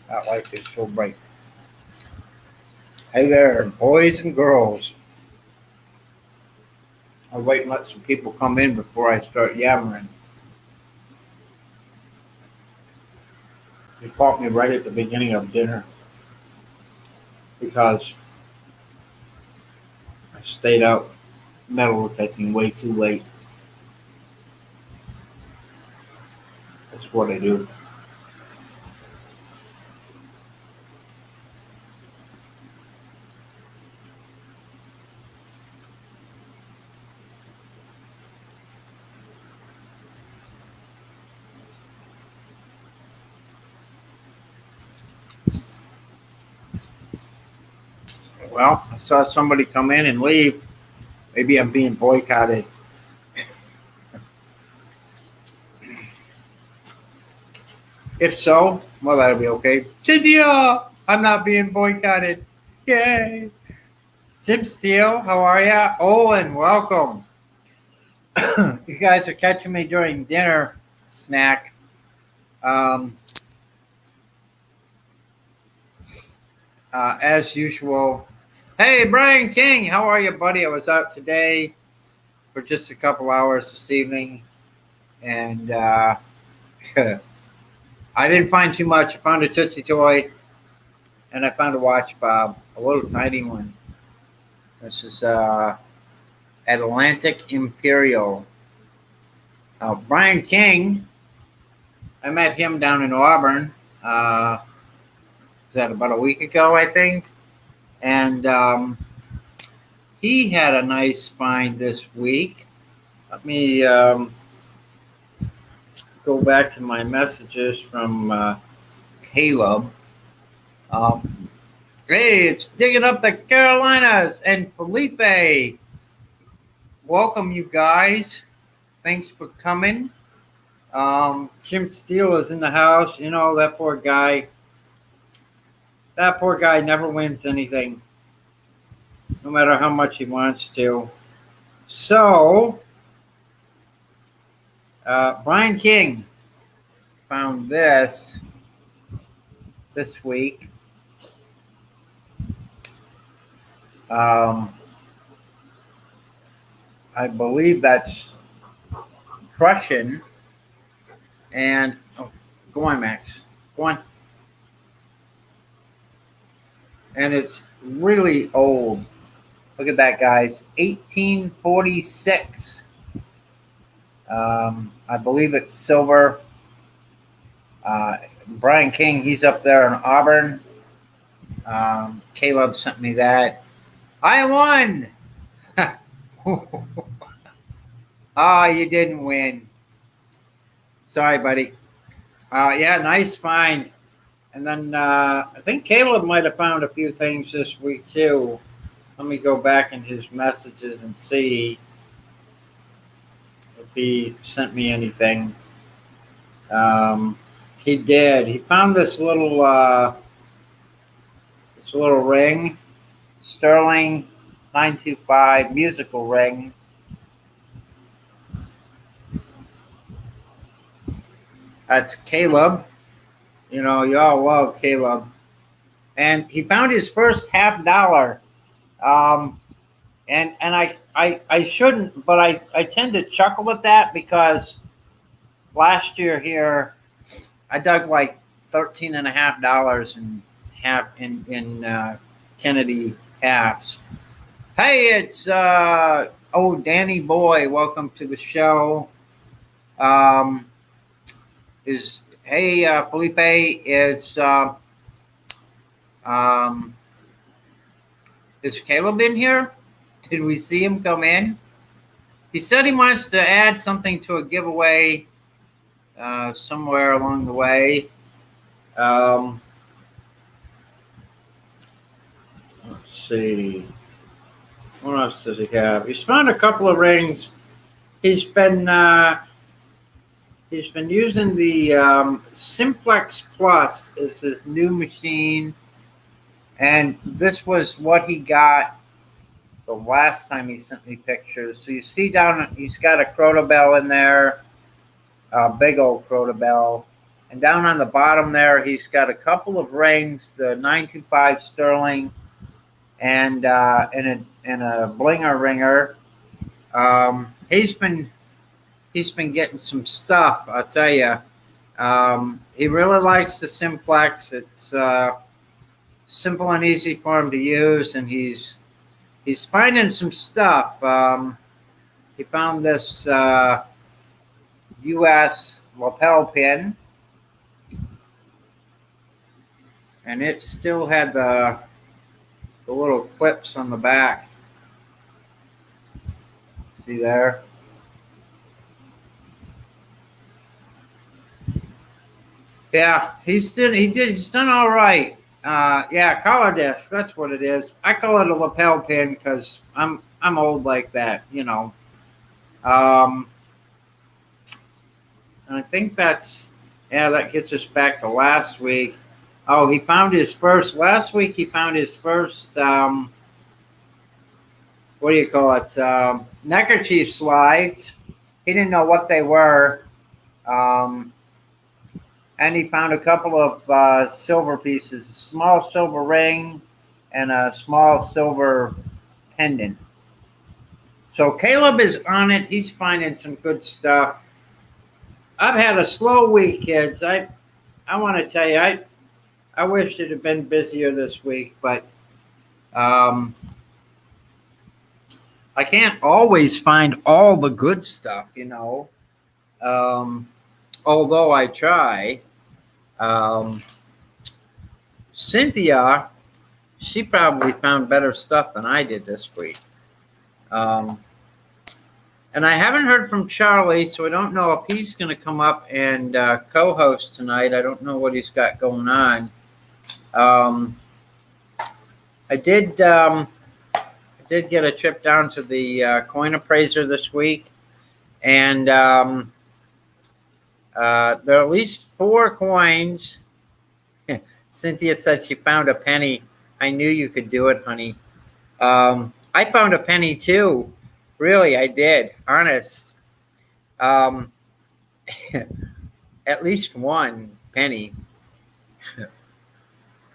That light is so bright. Hey there, boys and girls. I'll wait and let some people come in before I start yammering. You caught me right at the beginning of dinner because I stayed out metal detecting way too late. That's what I do. Well, I saw somebody come in and leave. Maybe I'm being boycotted. If so, well, that'll be okay. Cynthia, I'm not being boycotted. Yay. Jim Steele, how are ya? Owen, welcome. You guys are catching me during dinner snack. Um, as usual. Hey, Brian King, how are you, buddy? I was out today for just a couple hours this evening, and I didn't find too much. I found a Tootsie Toy, and I found a watch fob, a little tiny one. This is Atlantic Imperial. Brian King, I met him down in Auburn. Was that about a week ago, I think? And he had a nice find this week. Let me go back to my messages from Caleb. Hey, it's digging up the Carolinas and Felipe. Welcome, you guys. Thanks for coming. Jim Steele is in the house. You know, that poor guy. That poor guy never wins anything, no matter how much he wants to. So, Brian King found this week. I believe that's Prussian. And go on, Max. Go on. And it's really old. Look at that, guys. 1846. I believe it's silver. Brian King, he's up there in Auburn. Caleb sent me that. I won! Oh, you didn't win. Sorry, buddy. Yeah, nice find. And then I think Caleb might have found a few things this week, too. Let me go back in his messages and see if he sent me anything. He did. He found this little ring, Sterling 925 musical ring. That's Caleb. You know, y'all love Caleb. And he found his first $50. And I shouldn't, but I tend to chuckle at that because last year here I dug like $13.50 in Kennedy halves. Hey, it's Danny Boy. Welcome to the show. Felipe is Caleb in here? Did we see him come in? He said he wants to add something to a giveaway somewhere along the way. Let's see. What else does he have? He's found a couple of rings. He's been using the Simplex Plus as his new machine, and this was what he got the last time he sent me pictures. So you see down, he's got a Crota Bell in there, a big old Crota Bell. And down on the bottom there, he's got a couple of rings, the 925 sterling, and a blinger ringer. He's been getting some stuff, I'll tell you. He really likes the simplex. It's simple and easy for him to use, and he's finding some stuff. He found this U.S. lapel pin, and it still had the little clips on the back. See there? Yeah, he's done all right. Yeah, collar disc. That's what it is. I call it a lapel pin because I'm old like that, you know. And I think that gets us back to last week. Oh, he found his first last week. He found his first what do you call it? Neckerchief slides. He didn't know what they were. And he found a couple of silver pieces, a small silver ring and a small silver pendant. So Caleb is on it. He's finding some good stuff. I've had a slow week, kids. I want to tell you, I wish it had been busier this week, but I can't always find all the good stuff, you know. Although I try. Cynthia, she probably found better stuff than I did this week. And I haven't heard from Charlie, so I don't know if he's going to come up and co-host tonight. I don't know what he's got going on. I did get a trip down to the coin appraiser this week, and there are at least 4 coins. Cynthia said she found a penny. I knew you could do it, honey. I found a penny too. Really, I did. Honest. At least one penny.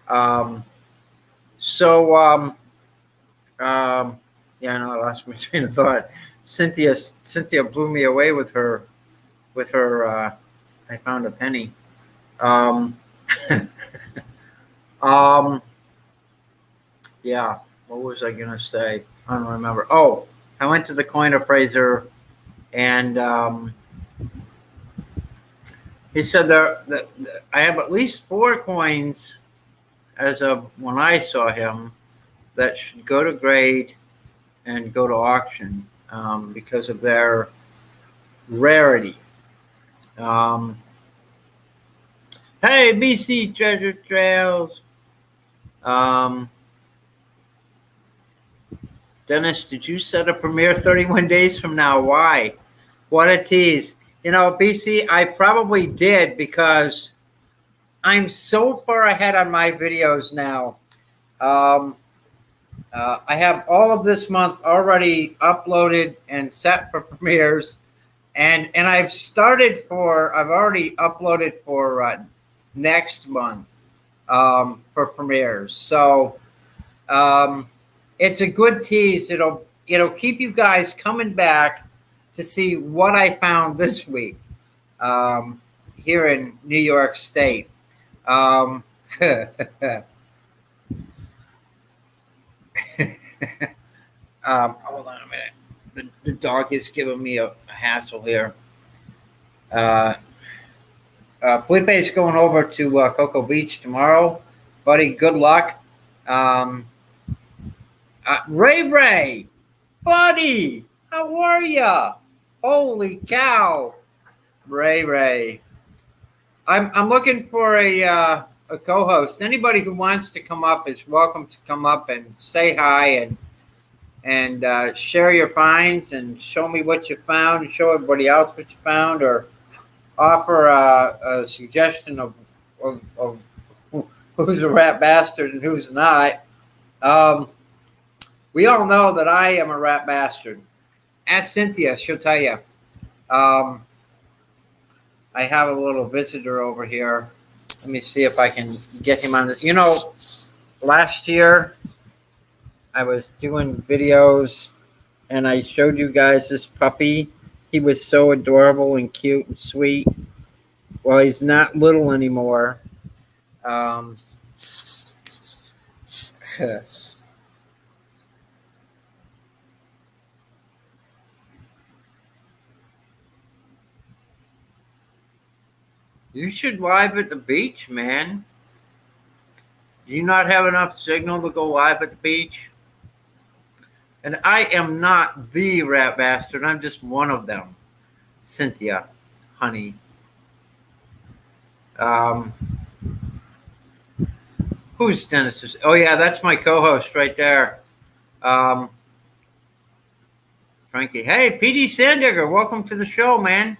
Yeah, no, I lost my train of thought. Cynthia blew me away with her. I found a penny. Yeah. What was I gonna say? I don't remember. Oh, I went to the coin appraiser, and he said that I have at least 4 coins, as of when I saw him, that should go to grade and go to auction because of their rarity. Hey, BC Treasure Trails. Dennis, did you set a premiere 31 days from now? Why? What a tease. You know, BC, I probably did because I'm so far ahead on my videos now. I have all of this month already uploaded and set for premieres. And I've already uploaded for next month for premieres. So it's a good tease. It'll keep you guys coming back to see what I found this week here in New York State. Hold on a minute. The dog is giving me a hassle here. Felipe's going over to Cocoa Beach tomorrow. Buddy, good luck. Ray, buddy, how are ya? Holy cow, Ray. I'm looking for a co-host. Anybody who wants to come up is welcome to come up and say hi and share your finds and show me what you found and show everybody else what you found, or offer a suggestion of who's a rat bastard and who's not. We all know that I am a rat bastard. Ask Cynthia, she'll tell you. I I have a little visitor over here. Let me see if I can get him on this. Last year I was doing videos and I showed you guys this puppy. He was so adorable and cute and sweet. Well, he's not little anymore. You should live at the beach, man. Do you not have enough signal to go live at the beach? And I am not the rat bastard. I'm just one of them. Cynthia, honey. Who's Dennis? Oh, yeah, that's my co-host right there. Frankie. Hey, PD Sandigger, welcome to the show, man.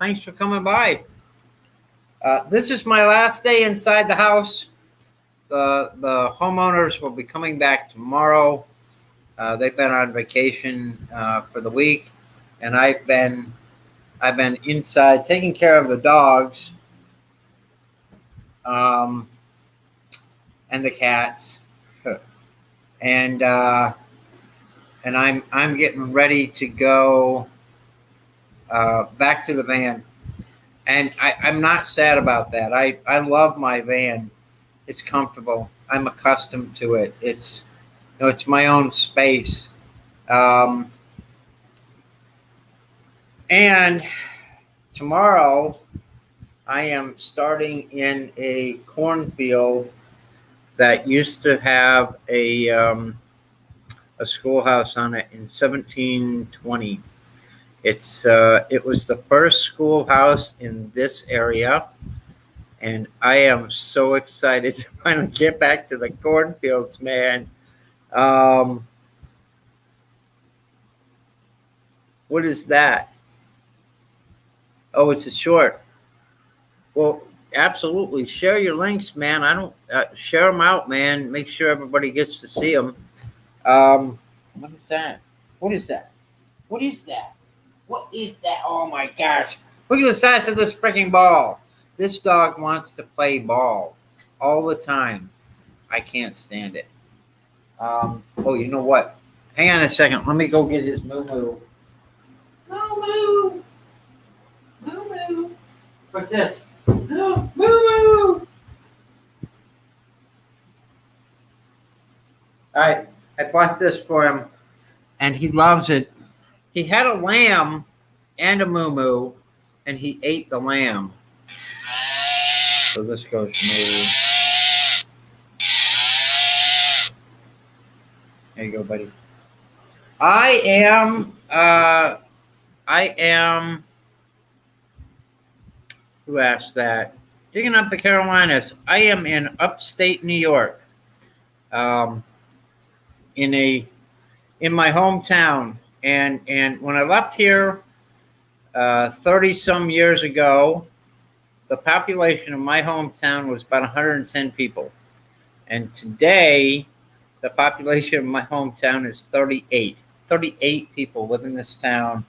Thanks for coming by. This is my last day inside the house. The homeowners will be coming back tomorrow. They've been on vacation for the week, and I've been inside taking care of the dogs and the cats, and I'm getting ready to go back to the van. And I'm not sad about that. I love my van. It's comfortable. I'm accustomed to it. It's my own space. And tomorrow I am starting in a cornfield that used to have a schoolhouse on it in 1720. It was the first schoolhouse in this area, and I am so excited to finally get back to the cornfields, man. What is that? Oh, it's a short. Well, absolutely. Share your links, man. I don't share them out, man. Make sure everybody gets to see them. What is that? What is that? What is that? What is that? Oh my gosh. Look at the size of this freaking ball. This dog wants to play ball all the time. I can't stand it. Oh, you know what? Hang on a second. Let me go get his moo-moo. Moo-moo. Moo-moo. What's this? Moo-moo. All right. I bought this for him, and he loves it. He had a lamb and a moo-moo, and he ate the lamb. So this goes moo. There you go, buddy. I am. Who asked that? Digging up the Carolinas. I am in upstate New York. In my hometown, and when I left here 30 some years ago, the population of my hometown was about 110 people, and today the population of my hometown is 38. 38 people live in this town,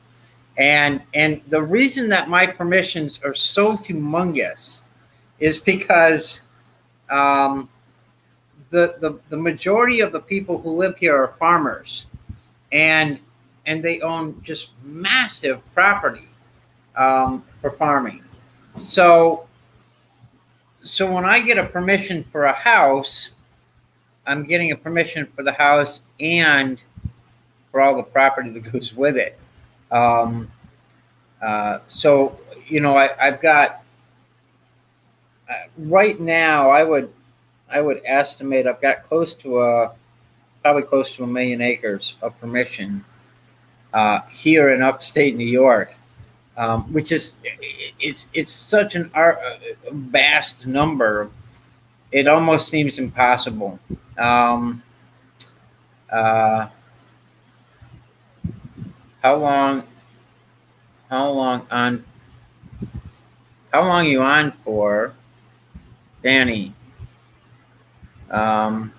and the reason that my permissions are so humongous is because the majority of the people who live here are farmers, and they own just massive property for farming. So when I get a permission for a house, I'm getting a permission for the house and for all the property that goes with it. So I've got right now. I would estimate I've got probably close to 1 million acres of permission here in upstate New York, which is it's such a vast number. It almost seems impossible. How long are you on for, Danny? I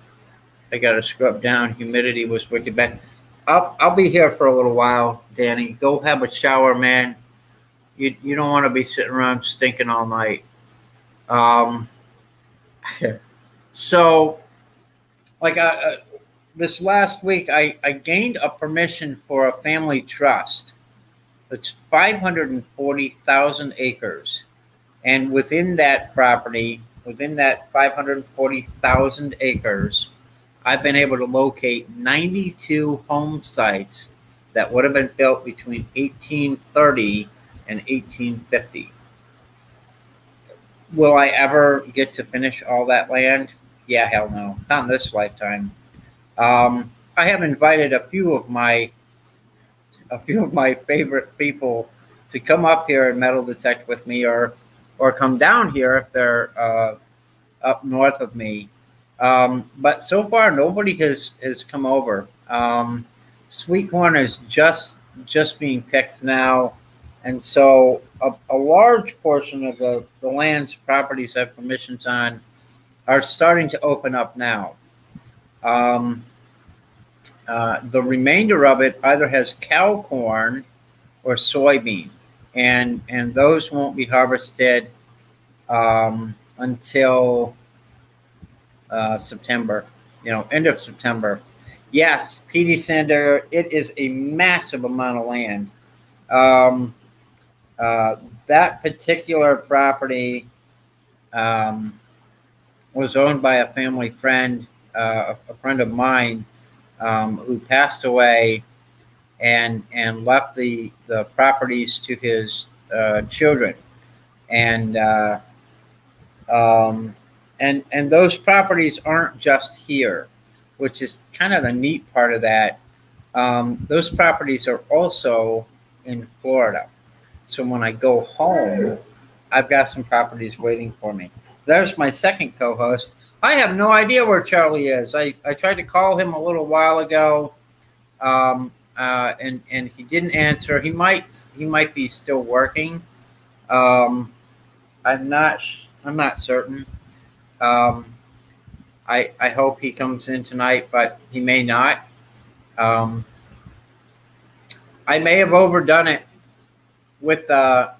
gotta scrub down. Humidity was wicked bad. I'll be here for a little while, Danny. Go have a shower, man. You don't want to be sitting around stinking all night. Um, so, like this last week, I gained a permission for a family trust. It's 540,000 acres. And within that property, within that 540,000 acres, I've been able to locate 92 home sites that would have been built between 1830 and 1850. Will I ever get to finish all that land? Yeah, hell no. Not in this lifetime. I have invited a few of my favorite people to come up here and metal detect with me, or come down here if they're up north of me. But so far, nobody has come over. Sweet corn is just being picked now, and so a large portion of the lands properties I have permissions on are starting to open up now. The remainder of it either has cow corn or soybean, and those won't be harvested until September, end of September. Yes, PD Sander, it is a massive amount of land. Um, that particular property was owned by a family friend, a friend of mine, who passed away and left the properties to his children, and and those properties aren't just here, which is kind of the neat part of that. Those properties are also in Florida. So when I go home, I've got some properties waiting for me. There's my second co-host. I have no idea where Charlie is. I tried to call him a little while ago, and he didn't answer. He might be still working. Um, I'm not certain. Um, I hope he comes in tonight, but he may not. I may have overdone it with the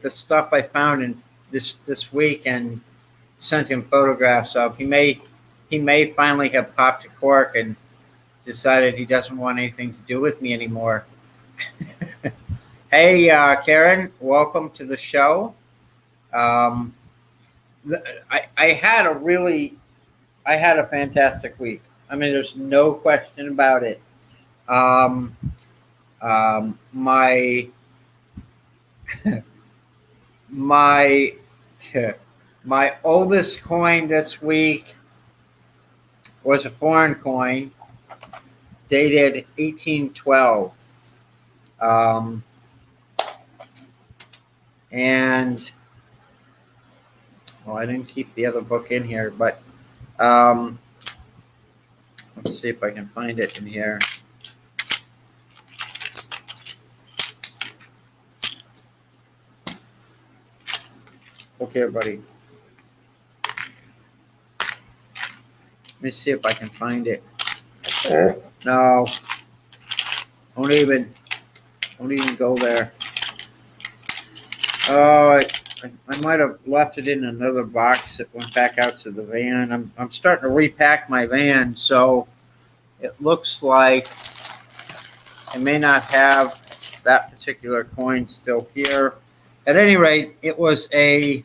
stuff I found in this week and sent him photographs of. He may finally have popped a cork and decided he doesn't want anything to do with me anymore. Hey, Karen, welcome to the show. I had a fantastic week. I mean, there's no question about it. My my my oldest coin this week was a foreign coin dated 1812. And I didn't keep the other book in here, but let's see if I can find it in here. Okay, everybody. Let me see if I can find it. No, don't even go there. Oh, I might have left it in another box that went back out to the van. I'm starting to repack my van, so it looks like I may not have that particular coin still here. At any rate, it was a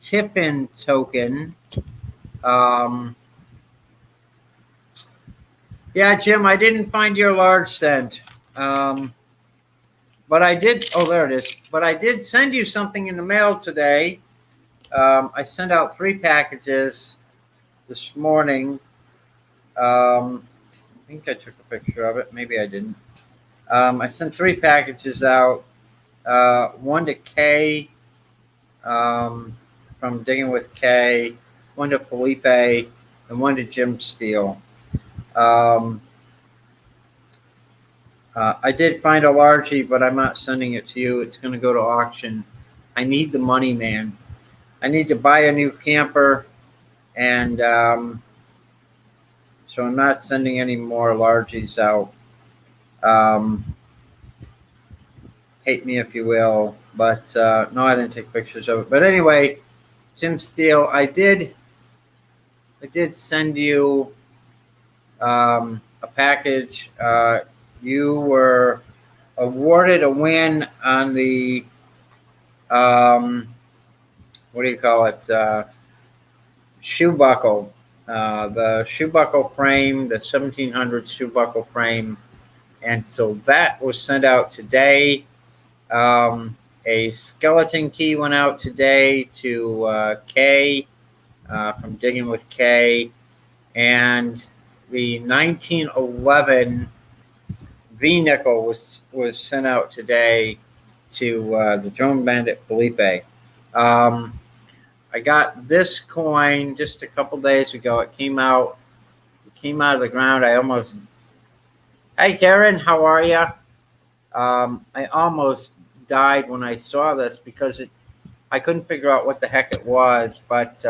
tip-in token. Yeah, Jim, I didn't find your large cent. But I did. Oh, there it is. But I did send you something in the mail today. I sent out 3 packages this morning. I think I took a picture of it. Maybe I didn't. I sent 3 packages out. One to Kay, from Digging with Kay, one to Felipe, and one to Jim Steele. I did find a largie, but I'm not sending it to you. It's going to go to auction. I need the money, man. I need to buy a new camper, and so I'm not sending any more largies out. hate me if you will, but no, I didn't take pictures of it. But anyway, Jim Steele, I did send you a package. You were awarded a win on the what do you call it? Shoe buckle. The shoe buckle frame, the 1700 shoe buckle frame. And so that was sent out today. A skeleton key went out today to Kay from Digging with Kay. And the 1911 V-nickel was sent out today to the Drone Bandit Felipe. I got this coin just a couple days ago. It came out of the ground. Hey Karen, how are you? I almost died when I saw this because I couldn't figure out what the heck it was. But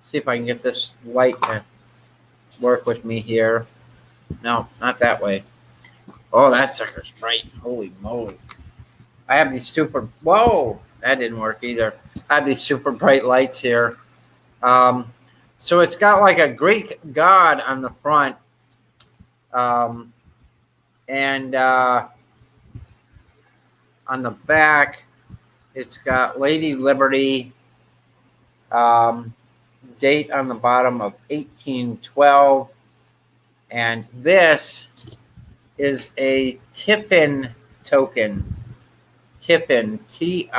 see if I can get this light to work with me here. No, not that way. Oh, that sucker's bright. Holy moly. I have these whoa, that didn't work either. I have these super bright lights here. So it's got like a Greek god on the front. And on the back, it's got Lady Liberty, date on the bottom of 1812. And this is a Tiffin token. Tiffin, Tiffin,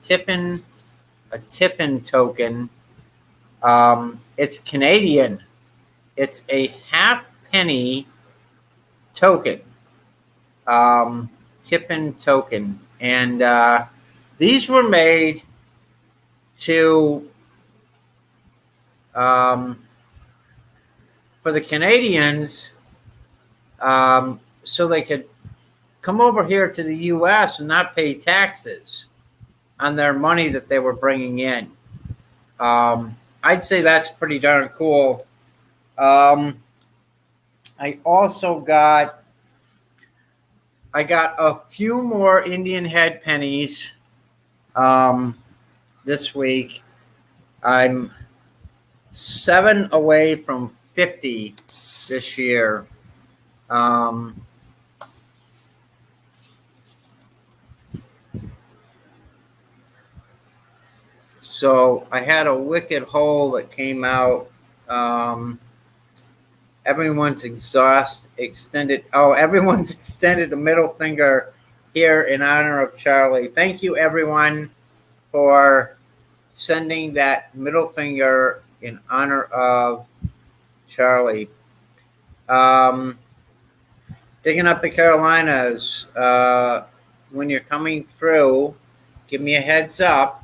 Tiffin, a Tiffin token. It's Canadian. It's a half-penny token. Tiffin token. And these were made to for the Canadians so they could come over here to the U.S. and not pay taxes on their money that they were bringing in. I'd say that's pretty darn cool. I also got a few more Indian head pennies this week. I'm 7 away from 50 this year. So I had a wicked hole that came out. Everyone's extended the middle finger here in honor of Charlie. Thank you, everyone, for sending that middle finger in honor of Charlie. Digging up the Carolinas. When you're coming through, give me a heads up,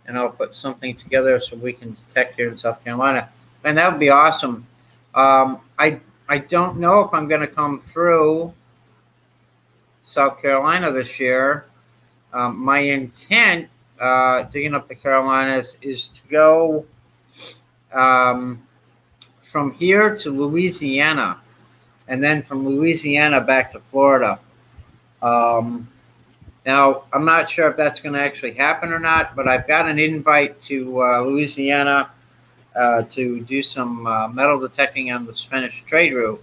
and I'll put something together so we can detect here in South Carolina. And that would be awesome. I don't know if I'm going to come through South Carolina this year. My intent, digging up the Carolinas, is to go from here to Louisiana, and then from Louisiana back to Florida. Now, I'm not sure if that's going to actually happen or not, but I've got an invite to Louisiana to do some metal detecting on the Spanish trade route.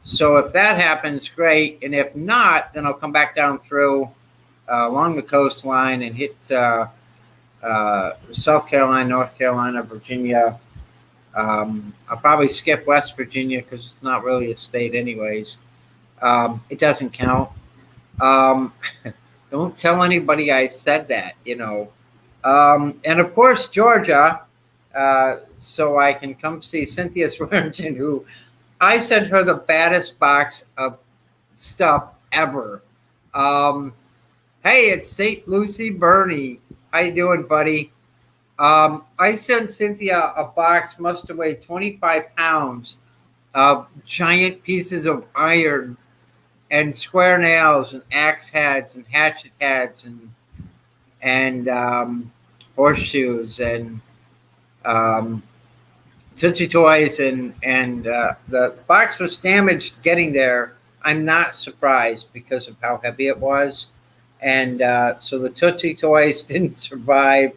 So if that happens, great. And if not, then I'll come back down through along the coastline and hit South Carolina, North Carolina, Virginia. I'll probably skip West Virginia because it's not really a state anyways. It doesn't count. Don't tell anybody I said that, And of course, Georgia, so I can come see Cynthia Swearingen, who I sent her the baddest box of stuff ever. Hey, it's St. Lucie Bernie. How you doing, buddy? I sent Cynthia a box, must have weighed 25 pounds of giant pieces of iron and square nails and axe heads and hatchet heads and horseshoes and Tootsie Toys, and the box was damaged getting there, I'm not surprised because of how heavy it was. And so the Tootsie Toys didn't survive.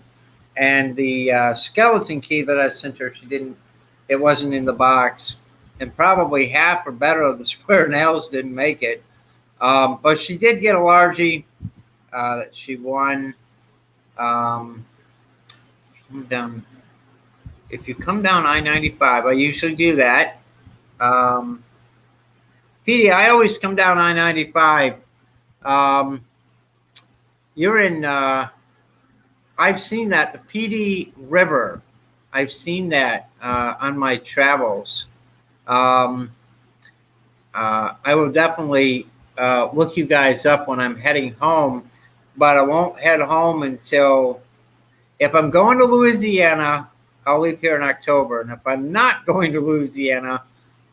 And the skeleton key that I sent her, it wasn't in the box. And probably half or better of the square nails didn't make it. But she did get a largie that she won. Down. If you come down I-95, I usually do that. PD, I always come down I-95. You're in. I've seen that the PD River. I've seen that on my travels. I will definitely look you guys up when I'm heading home, but I won't head home until, if I'm going to Louisiana, I'll leave here in October. And if I'm not going to Louisiana,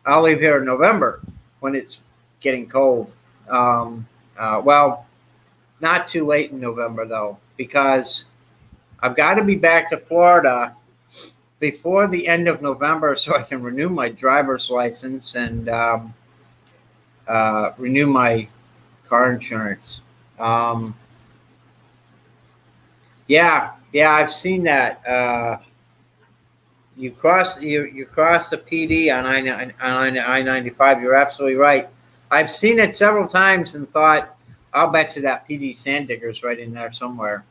I'll leave here in November when it's getting cold. Well, not too late in November, though, because I've got to be back to Florida before the end of November so I can renew my driver's license and renew my car insurance. Yeah, I've seen that. You cross the PD on I-95. You're absolutely right. I've seen it several times and thought, I'll bet you that PD sand digger's right in there somewhere.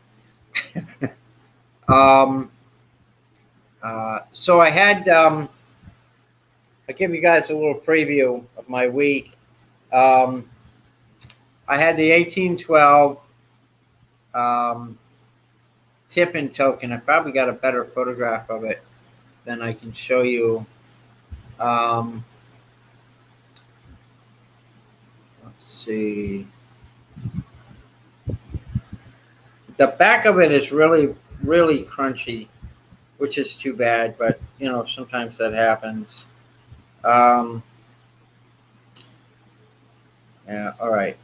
So I had, I'll give you guys a little preview of my week. I had the 1812 tip-in token. I probably got a better photograph of it than I can show you. Let's see. The back of it is really, really crunchy, which is too bad, but sometimes that happens. Yeah, all right.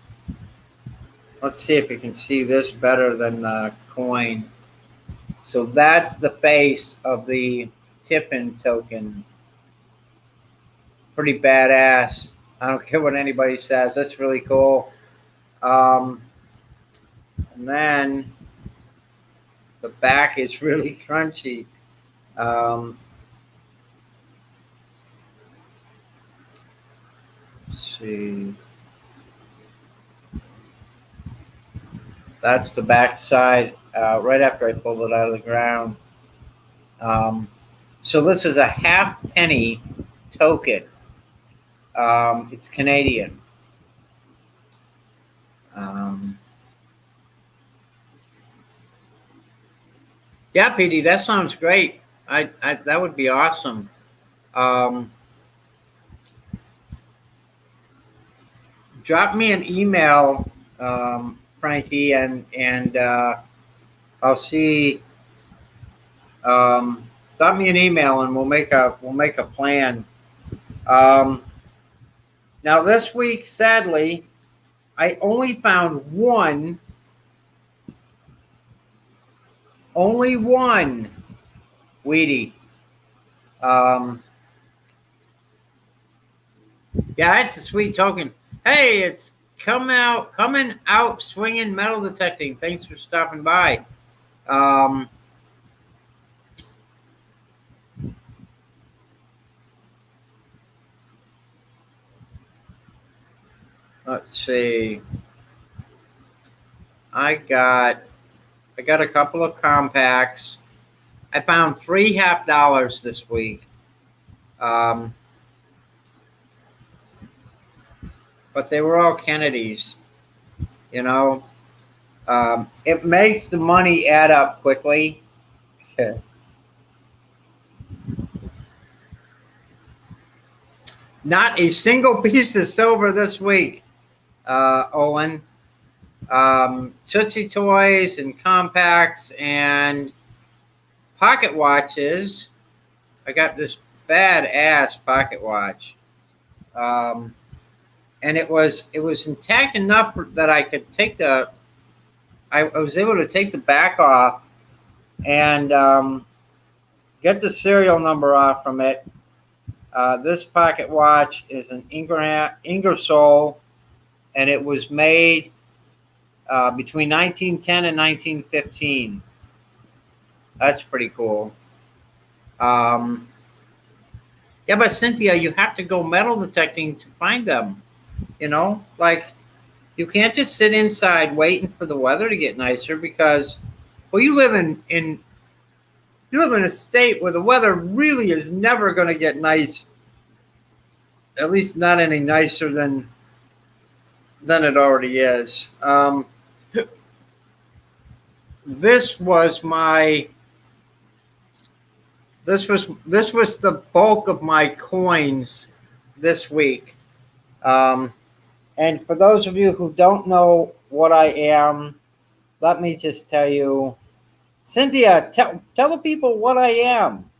Let's see if you can see this better than the coin. So that's the face of the tip-in token. Pretty badass. I don't care what anybody says. That's really cool. And then the back is really crunchy. Let's see. That's the back side right after I pulled it out of the ground. So this is a half penny token. It's Canadian. Yeah, PD, that sounds great. I that would be awesome. Drop me an email, Frankie, and I'll see. Drop me an email and we'll make a plan. Now this week, sadly, I only found one Wheatie. Yeah, it's a sweet token. Hey, it's coming out swinging metal detecting. Thanks for stopping by. Let's see. I got a couple of compacts. I found $3 half this week. But they were all Kennedys. It makes the money add up quickly. Not a single piece of silver this week, Olin. Tootsie Toys and compacts and pocket watches. I got this badass pocket watch. And it was intact enough that I could take I was able to take the back off and get the serial number off from it. This pocket watch is an Ingersoll and it was made between 1910 and 1915. That's pretty cool. Yeah, but Cynthia, you have to go metal detecting to find them. Like you can't just sit inside waiting for the weather to get nicer because, well, you live in a state where the weather really is never going to get nice. At least not any nicer than it already is. This was the bulk of my coins this week. And for those of you who don't know what I am, let me just tell you. Cynthia, tell the people what I am.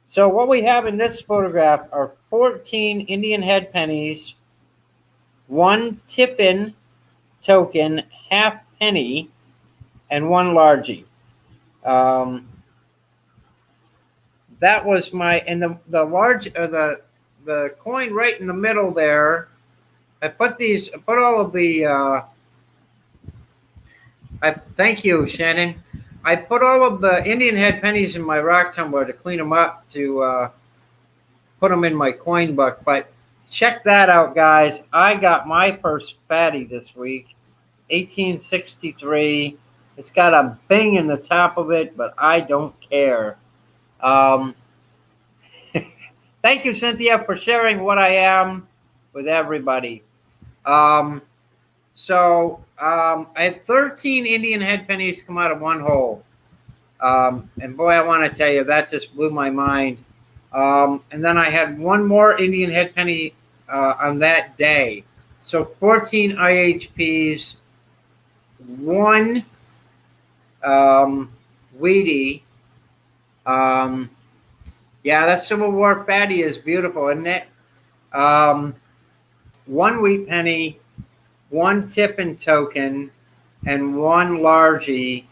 So what we have in this photograph are 14 Indian head pennies, 1 tip-in token, half penny, and 1 largie. That was and the large, or the coin right in the middle there. I put all of the. Thank you, Shannon. I put all of the Indian head pennies in my rock tumbler to clean them up to put them in my coin book. But check that out, guys. I got my first fatty this week, 1863. It's got a bing in the top of it, but I don't care. Thank you, Cynthia, for sharing what I am with everybody. So I had 13 Indian head pennies come out of one hole. And boy, I want to tell you, that just blew my mind. And then I had 1 more Indian head penny on that day. So 14 IHPs, 1 Wheatie. Yeah, that Civil War fatty is beautiful, isn't it? 1 wheat penny, 1 tip-in token, and 1 largie.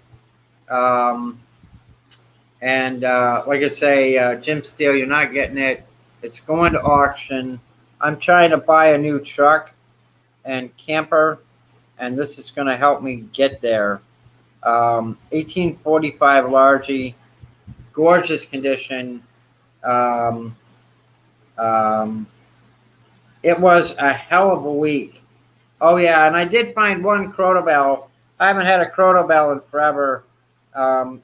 And like I say, Jim Steele, you're not getting it. It's going to auction. I'm trying to buy a new truck and camper, and this is going to help me get there. 1845 largie, gorgeous condition. It was a hell of a week. Oh yeah, and I did find 1 Crotobel. I haven't had a Crotobel in forever.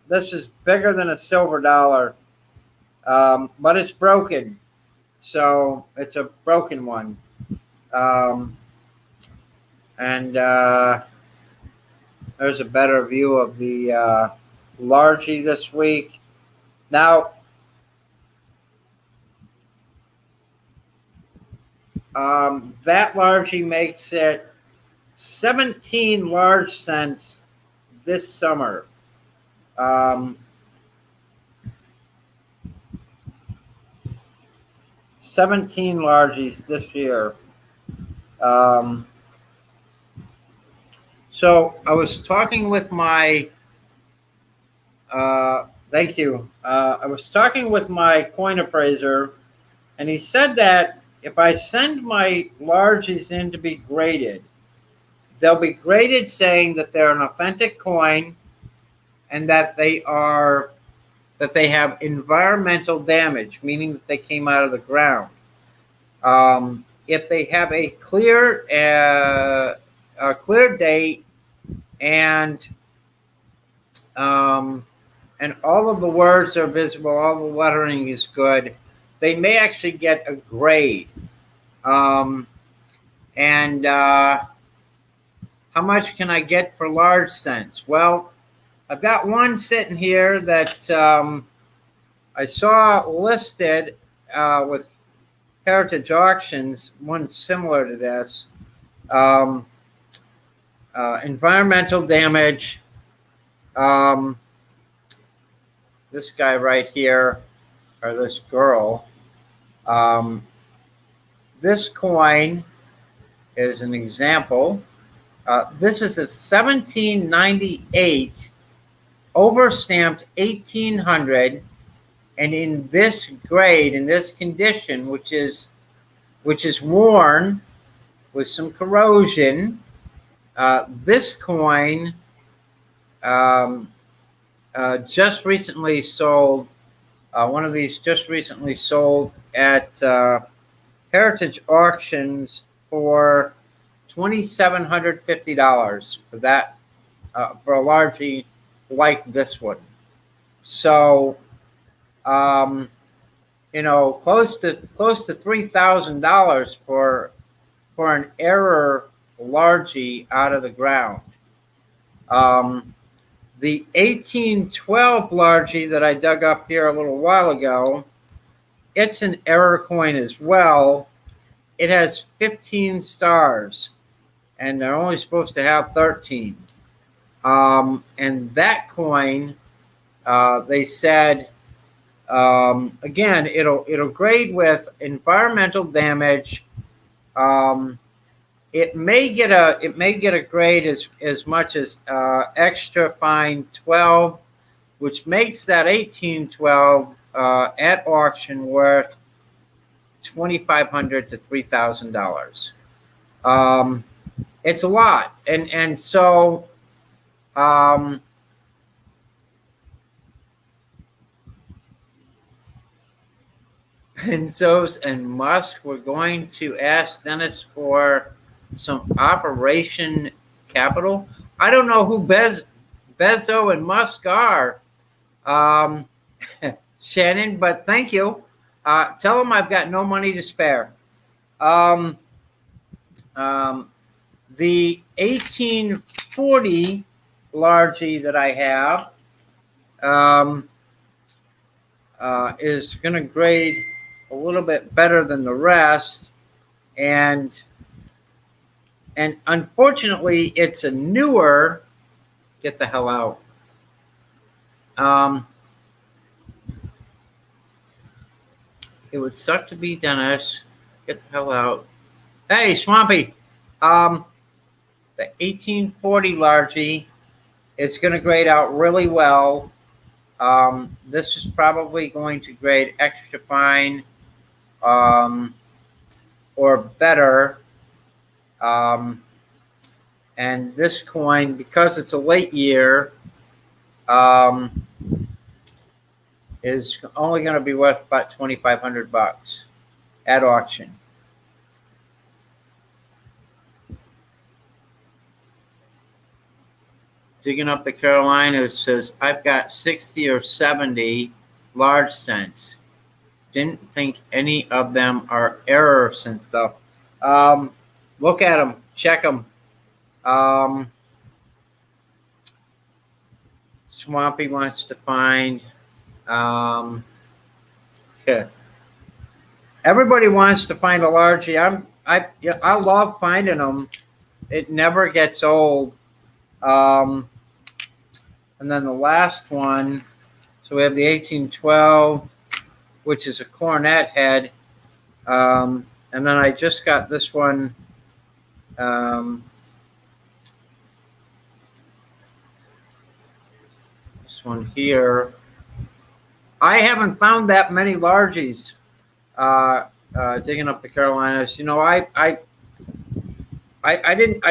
This is bigger than a silver dollar, but it's broken. So it's a broken one. And there's a better view of the largie this week. Now, that largie makes it 17 large cents this summer. 17 largies this year. So I was talking with my thank you. I was talking with my coin appraiser, and he said that if I send my largies in to be graded, they'll be graded saying that they're an authentic coin and that they have environmental damage, meaning that they came out of the ground. If they have a clear date and all of the words are visible, all the lettering is good, they may actually get a grade. How much can I get for large cents? Well, I've got one sitting here that I saw listed with Heritage Auctions, one similar to this. Environmental damage. This guy right here, or this girl. This coin is an example. This is a 1798 overstamped 1800, and in this grade, in this condition, which is worn, with some corrosion. This coin just recently sold. One of these just recently sold at Heritage Auctions for $2,750 for that, for a largie like this one. So, close to $3,000 for an error largie out of the ground. The 1812 largie that I dug up here a little while ago, it's an error coin as well. It has 15 stars, and they're only supposed to have 13. And that coin, they said, again, it'll grade with environmental damage. It may get a grade as much as extra fine 12, which makes that 1812 at auction worth $2,500 to $3,000. It's a lot, and so Benzos and Musk, we're going to ask Dennis for some operation capital. I don't know who Bezos and Musk are, Shannon, but thank you. Tell them I've got no money to spare. The 1840 largie that I have is going to grade a little bit better than the rest, and unfortunately, it's a newer. Get the hell out. It would suck to be Dennis. Get the hell out. Hey, Swampy. The 1840 largie is going to grade out really well. This is probably going to grade extra fine or better. And this coin, because it's a late year, is only going to be worth about $2,500 at auction. Digging up the Carolinas says, I've got 60 or 70 large cents. Didn't think any of them are error cent stuff. Look at them. Check them. Swampy wants to find. Everybody wants to find a largie. I love finding them. It never gets old. And then the last one. So we have the 1812, which is a cornet head. And then I just got this one. This one here. I haven't found that many largies. Digging up the Carolinas. I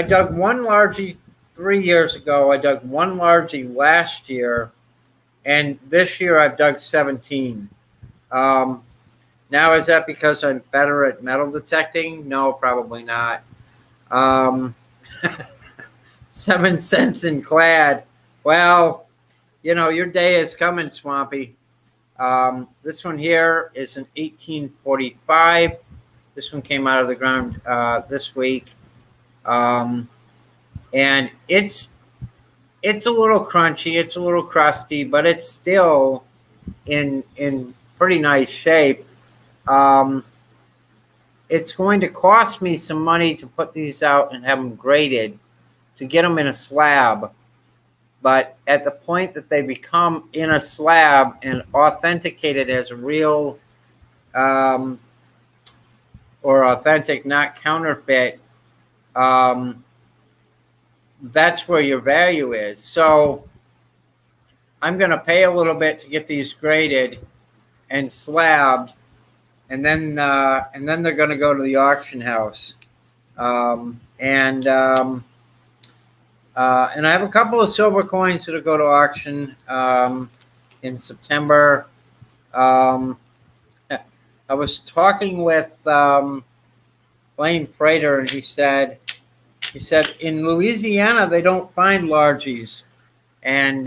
dug one largie 3 years ago. I dug one largie last year, and this year I've dug 17. Now, is that because I'm better at metal detecting? No, probably not. 7 cents in clad. Well, your day is coming, Swampy. This one here is an 1845. This one came out of the ground this week. And it's a little crunchy, it's a little crusty, but it's still in pretty nice shape. It's going to cost me some money to put these out and have them graded to get them in a slab. But at the point that they become in a slab and authenticated as real or authentic, not counterfeit, that's where your value is. So I'm going to pay a little bit to get these graded and slabbed, and then they're going to go to the auction house. And I have a couple of silver coins that'll go to auction in September. I was talking with Blaine Prater, and he said in Louisiana they don't find largies, and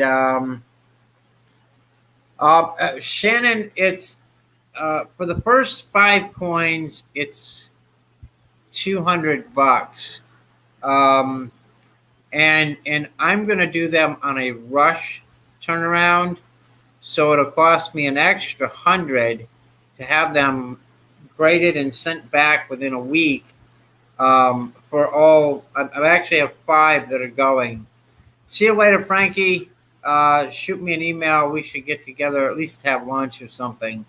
Shannon, it's for the first 5 coins, it's $200. And I'm going to do them on a rush turnaround, so it'll cost me an extra $100 to have them graded and sent back within a week. For all, I actually have 5 that are going. See you later, Frankie. Shoot me an email. We should get together, at least have lunch or something.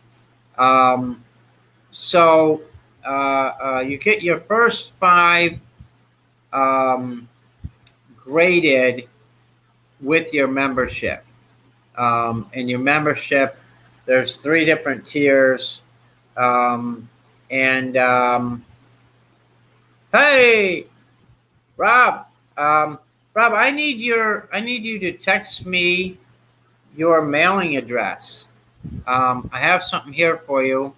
So you get your first 5 graded with your membership. And your membership, there's 3 different tiers. Hey, Rob. Rob, I need you to text me your mailing address. I have something here for you,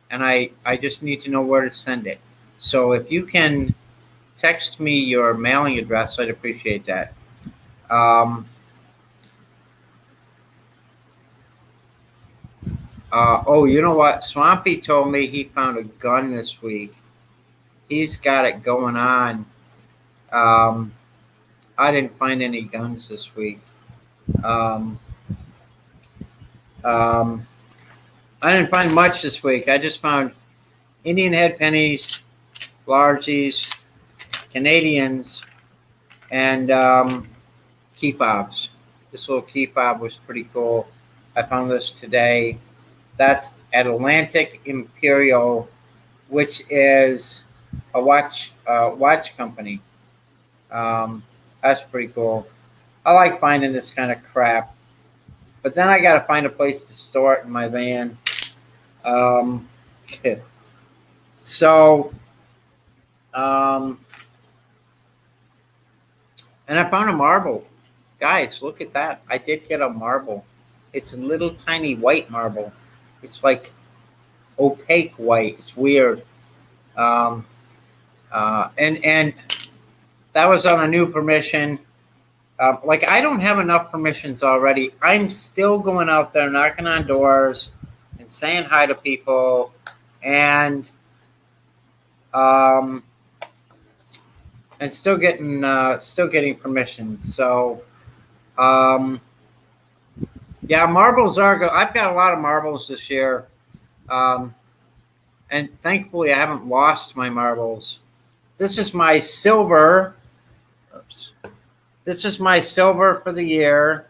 and I just need to know where to send it. So if you can text me your mailing address, I'd appreciate that. Oh, you know what? Swampy told me he found a gun this week. He's got it going on. I didn't find any guns this week. I didn't find much this week. I just found Indian head pennies, largies, Canadians, and key fobs. This little key fob was pretty cool. I found this today. That's at Atlantic Imperial, which is a watch company. That's pretty cool. I like finding this kind of crap, but then I got to find a place to store it in my van. So, and I found a marble. Guys, look at that. I did get a marble. It's a little tiny white marble. It's like opaque white. It's weird. And that was on a new permission. Like, I don't have enough permissions already. I'm still going out there knocking on doors and saying hi to people, and still getting permissions. So yeah, marbles are good. I've got a lot of marbles this year, and thankfully I haven't lost my marbles. This is my silver. Oops. This is my silver for the year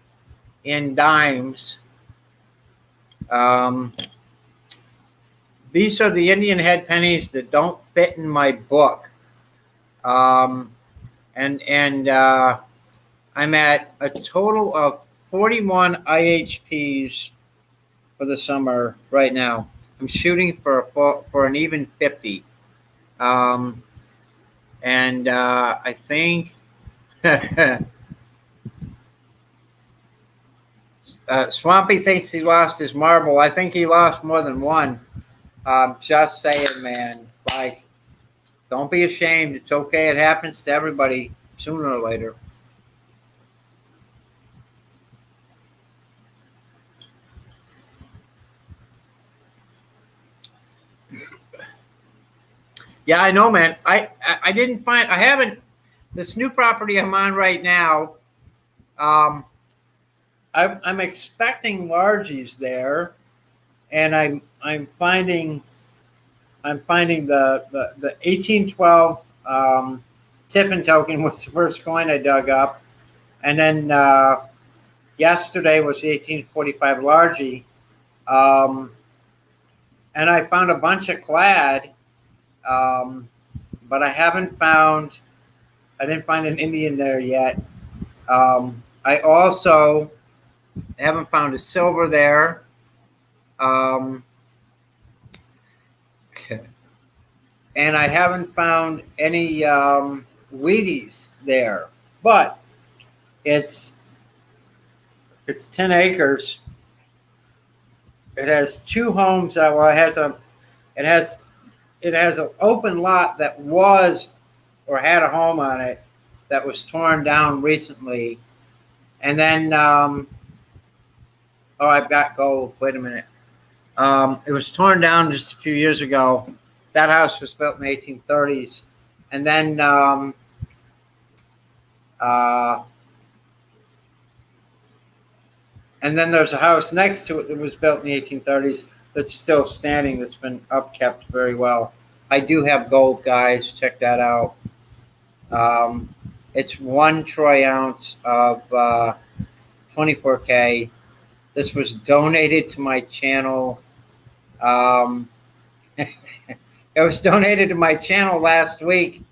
in dimes. These are the Indian head pennies that don't fit in my book. And I'm at a total of 41 IHPs for the summer right now. I'm shooting for an even 50. I think Swampy thinks he lost his marble. I think he lost more than one. Just saying, man. Like, don't be ashamed. It's okay. It happens to everybody sooner or later. Yeah, I know, man. I haven't, this new property I'm on right now, I'm expecting largies there, and I'm finding the 1812 Tiffin token was the first coin I dug up, and then yesterday was the 1845 largie, and I found a bunch of clad, but I didn't find an Indian there yet. I also haven't found a silver there. and I haven't found any Wheaties there. But it's 10 acres. It has two homes. Well, it has an open lot that was or had a home on it that was torn down recently, and then I've got gold. Wait a minute. It was torn down just a few years ago. That house was built in the 1830s, and then there's a house next to it that was built in the 1830s that's still standing. That's been upkept very well. I do have gold, guys. Check that out. It's 1 troy ounce of 24K. This was donated to my channel. It was donated to my channel last week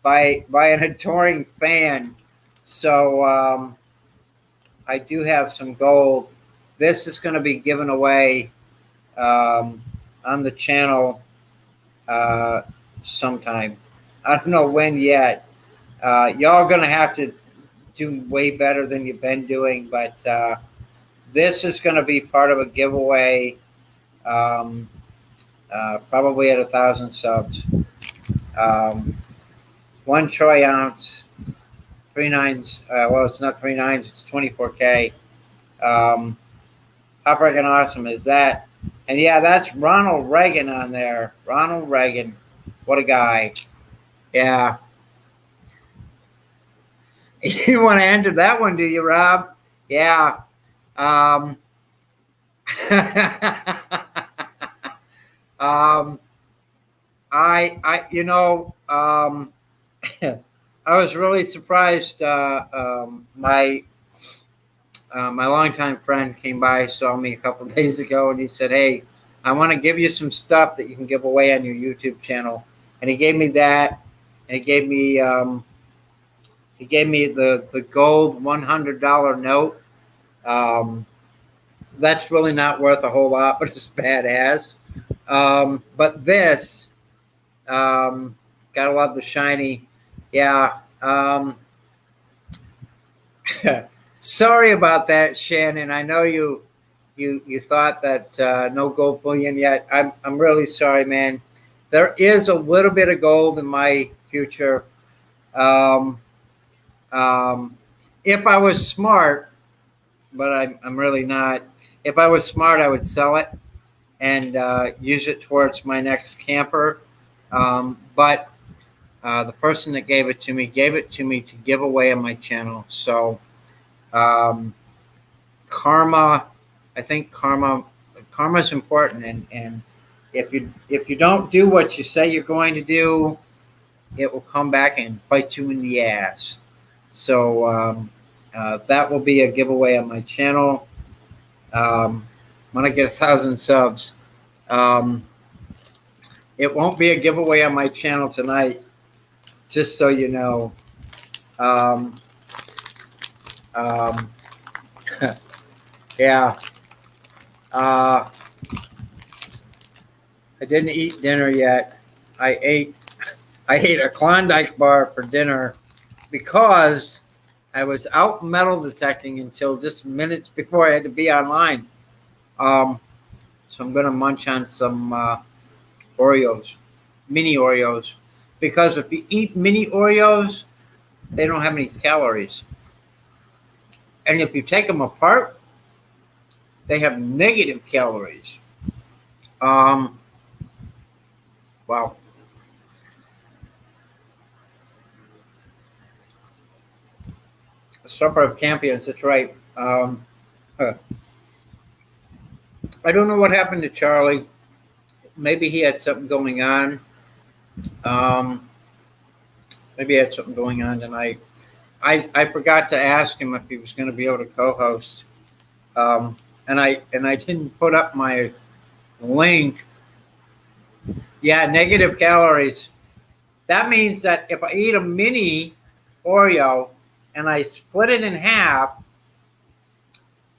by an adoring fan. So I do have some gold. This is going to be given away on the channel sometime. I don't know when yet. Y'all going to have to do way better than you've been doing, but this is going to be part of a giveaway, probably at 1,000 subs. 1 troy ounce, 3 nines. Well, it's not 3 nines; it's 24K. How freaking awesome is that? And yeah, that's Ronald Reagan on there. Ronald Reagan, what a guy! Yeah. You want to enter that one, do you, Rob? Yeah. I was really surprised. My longtime friend came by, saw me a couple of days ago, and he said, "Hey, I want to give you some stuff that you can give away on your YouTube channel." And he gave me that, and he gave me the gold $100 note. That's really not worth a whole lot, but it's badass. But this, gotta love the shiny. Yeah. Sorry about that, Shannon. I know you thought that no gold bullion yet. I'm really sorry, man. There is a little bit of gold in my future. If I was smart, but I'm really not. If I was smart, I would sell it and use it towards my next camper. But the person that gave it to me to give away on my channel. So karma, I think karma is important, and if you don't do what you say you're going to do, it will come back and bite you in the ass. So that will be a giveaway on my channel when I get 1,000 subs. It won't be a giveaway on my channel tonight, just so you know. Yeah. I didn't eat dinner yet. I ate a Klondike bar for dinner because I was out metal detecting until just minutes before I had to be online. So I'm going to munch on some Oreos, mini Oreos, because if you eat mini Oreos, they don't have any calories. And if you take them apart, they have negative calories. Wow. Supper of Champions, that's right. I don't know what happened to Charlie. Maybe he had something going on. Maybe he had something going on tonight. I forgot to ask him if he was going to be able to co-host. And I didn't put up my link. Yeah, negative calories. That means that if I eat a mini Oreo and I split it in half,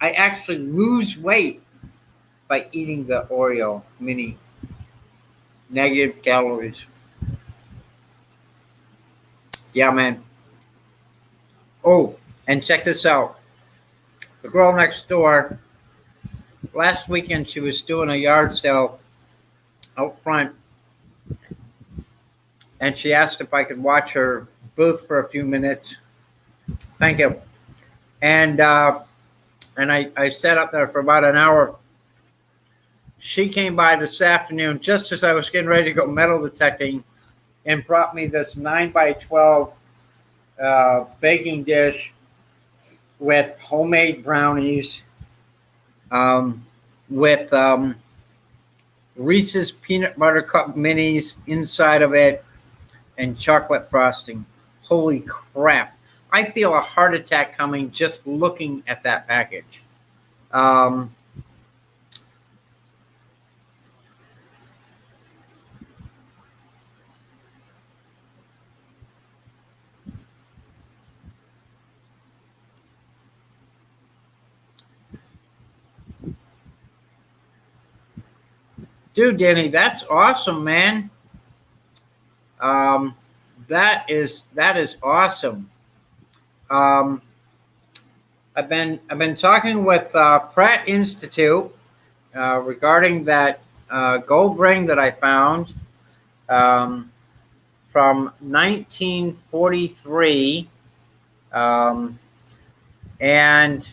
I actually lose weight by eating the Oreo mini. Negative calories. Yeah, man. Oh, and check this out. The girl next door, last weekend, she was doing a yard sale out front, and she asked if I could watch her booth for a few minutes. Thank you. And I sat up there for about an hour. She came by this afternoon just as I was getting ready to go metal detecting and brought me this 9x12 baking dish with homemade brownies, with Reese's peanut butter cup minis inside of it, and chocolate frosting. Holy crap. I feel a heart attack coming just looking at that package. Dude, Danny, that's awesome, man. That is awesome. I've been talking with Pratt Institute regarding that gold ring that I found from 1943, and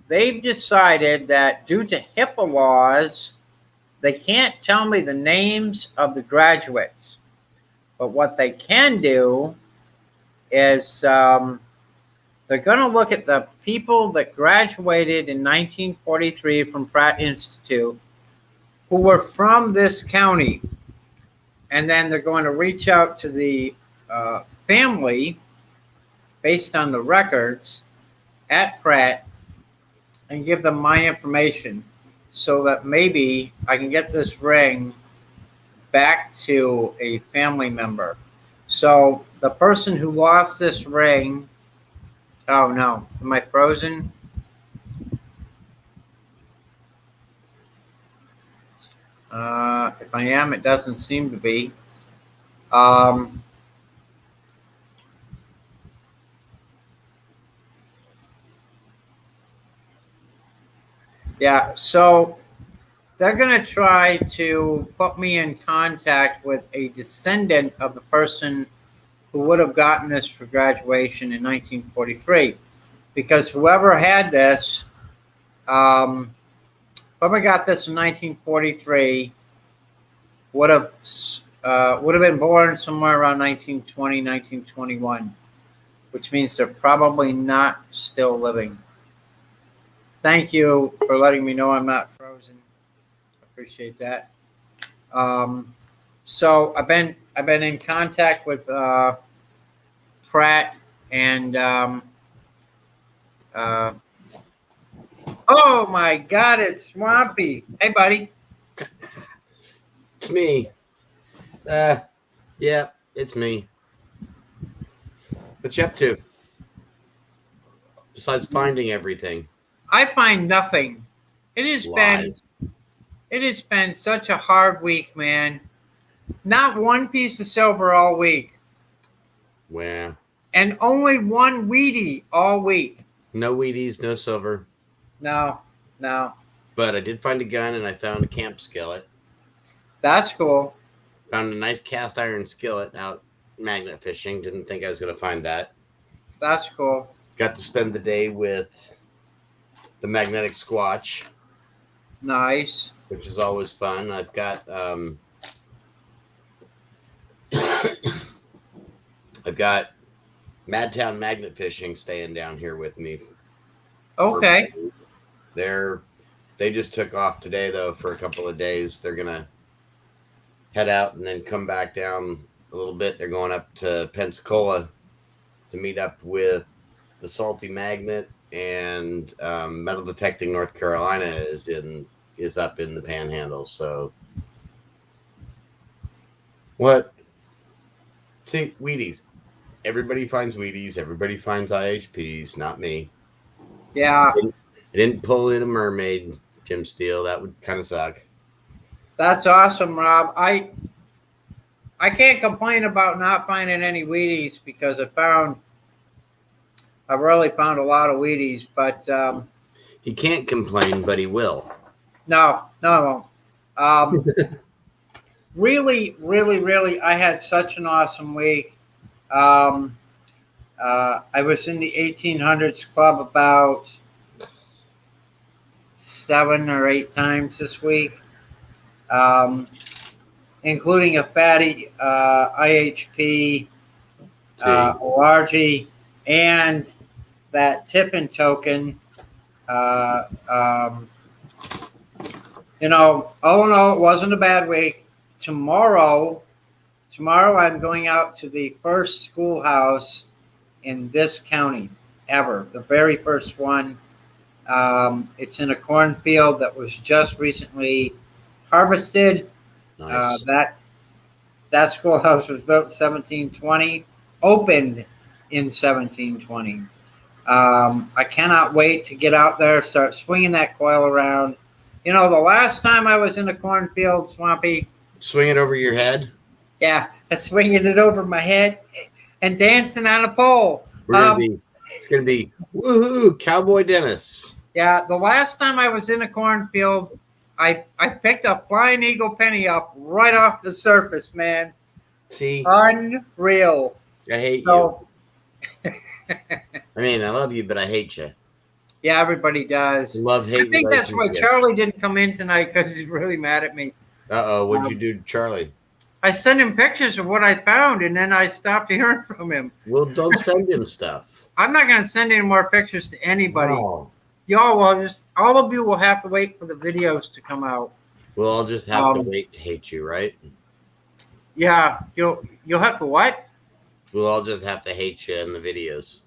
they've decided that due to HIPAA laws, they can't tell me the names of the graduates. But what they can do is they're going to look at the people that graduated in 1943 from Pratt Institute who were from this county. And then they're going to reach out to the family based on the records at Pratt and give them my information so that maybe I can get this ring back to a family member. So the person who lost this ring, oh no, am I frozen? If I am, it doesn't seem to be. Yeah, so they're going to try to put me in contact with a descendant of the person who would have gotten this for graduation in 1943. Because whoever had this, whoever got this in 1943 would have been born somewhere around 1920, 1921, which means they're probably not still living. Thank you for letting me know I'm not frozen. Appreciate that. So I've been in contact with Pratt and oh my God, it's Swampy. Hey, buddy. It's me. Yeah, it's me. What you up to? Besides finding everything. I find nothing. It has been such a hard week, man. Not one piece of silver all week. Wow. And only one Wheatie all week. No Wheaties, no silver. No. But I did find a gun and I found a camp skillet. That's cool. Found a nice cast iron skillet out magnet fishing. Didn't think I was going to find that. That's cool. Got to spend the day with the magnetic squatch. Nice. Which is always fun. I've got I've got Madtown Magnet Fishing staying down here with me. Okay. They just took off today though for a couple of days. They're gonna head out and then come back down a little bit. They're going up to Pensacola to meet up with the Salty Magnet, and Metal Detecting North Carolina is up in the Panhandle. So what? See, Wheaties. Everybody finds Wheaties. Everybody finds IHPs. Not me. Yeah. I didn't pull in a mermaid, Jim Steele. That would kind of suck. That's awesome, Rob. I I can't complain about not finding any Wheaties because I really found a lot of Wheaties, but He can't complain, but he will. no, I won't. Really, really, really, I had such an awesome week. I was in the 1800s club about 7 or 8 times this week, including a fatty IHP, Largy, and that tipping token. All in all, it wasn't a bad week. Tomorrow I'm going out to the first schoolhouse in this county ever, the very first one. It's in a cornfield that was just recently harvested. Nice. That schoolhouse was built in 1720, opened in 1720. I cannot wait to get out there, start swinging that coil around. The last time I was in a cornfield, Swampy. Swing it over your head? Yeah, swinging it over my head and dancing on a pole. It's going to be, woohoo, Cowboy Dennis. Yeah, the last time I was in a cornfield, I picked a flying eagle penny up right off the surface, man. See? Unreal. I hate you. I mean, I love you, but I hate you. Yeah, everybody does. Love-hate. I think that's why Charlie didn't come in tonight, because he's really mad at me. Uh-oh, what'd you do to Charlie? I sent him pictures of what I found, and then I stopped hearing from him. Well, don't send him stuff. I'm not going to send any more pictures to anybody. No. Y'all will all of you will have to wait for the videos to come out. Well, I'll just have to wait to hate you, right? Yeah, you'll have to what? Well, I'll just have to hate you in the videos.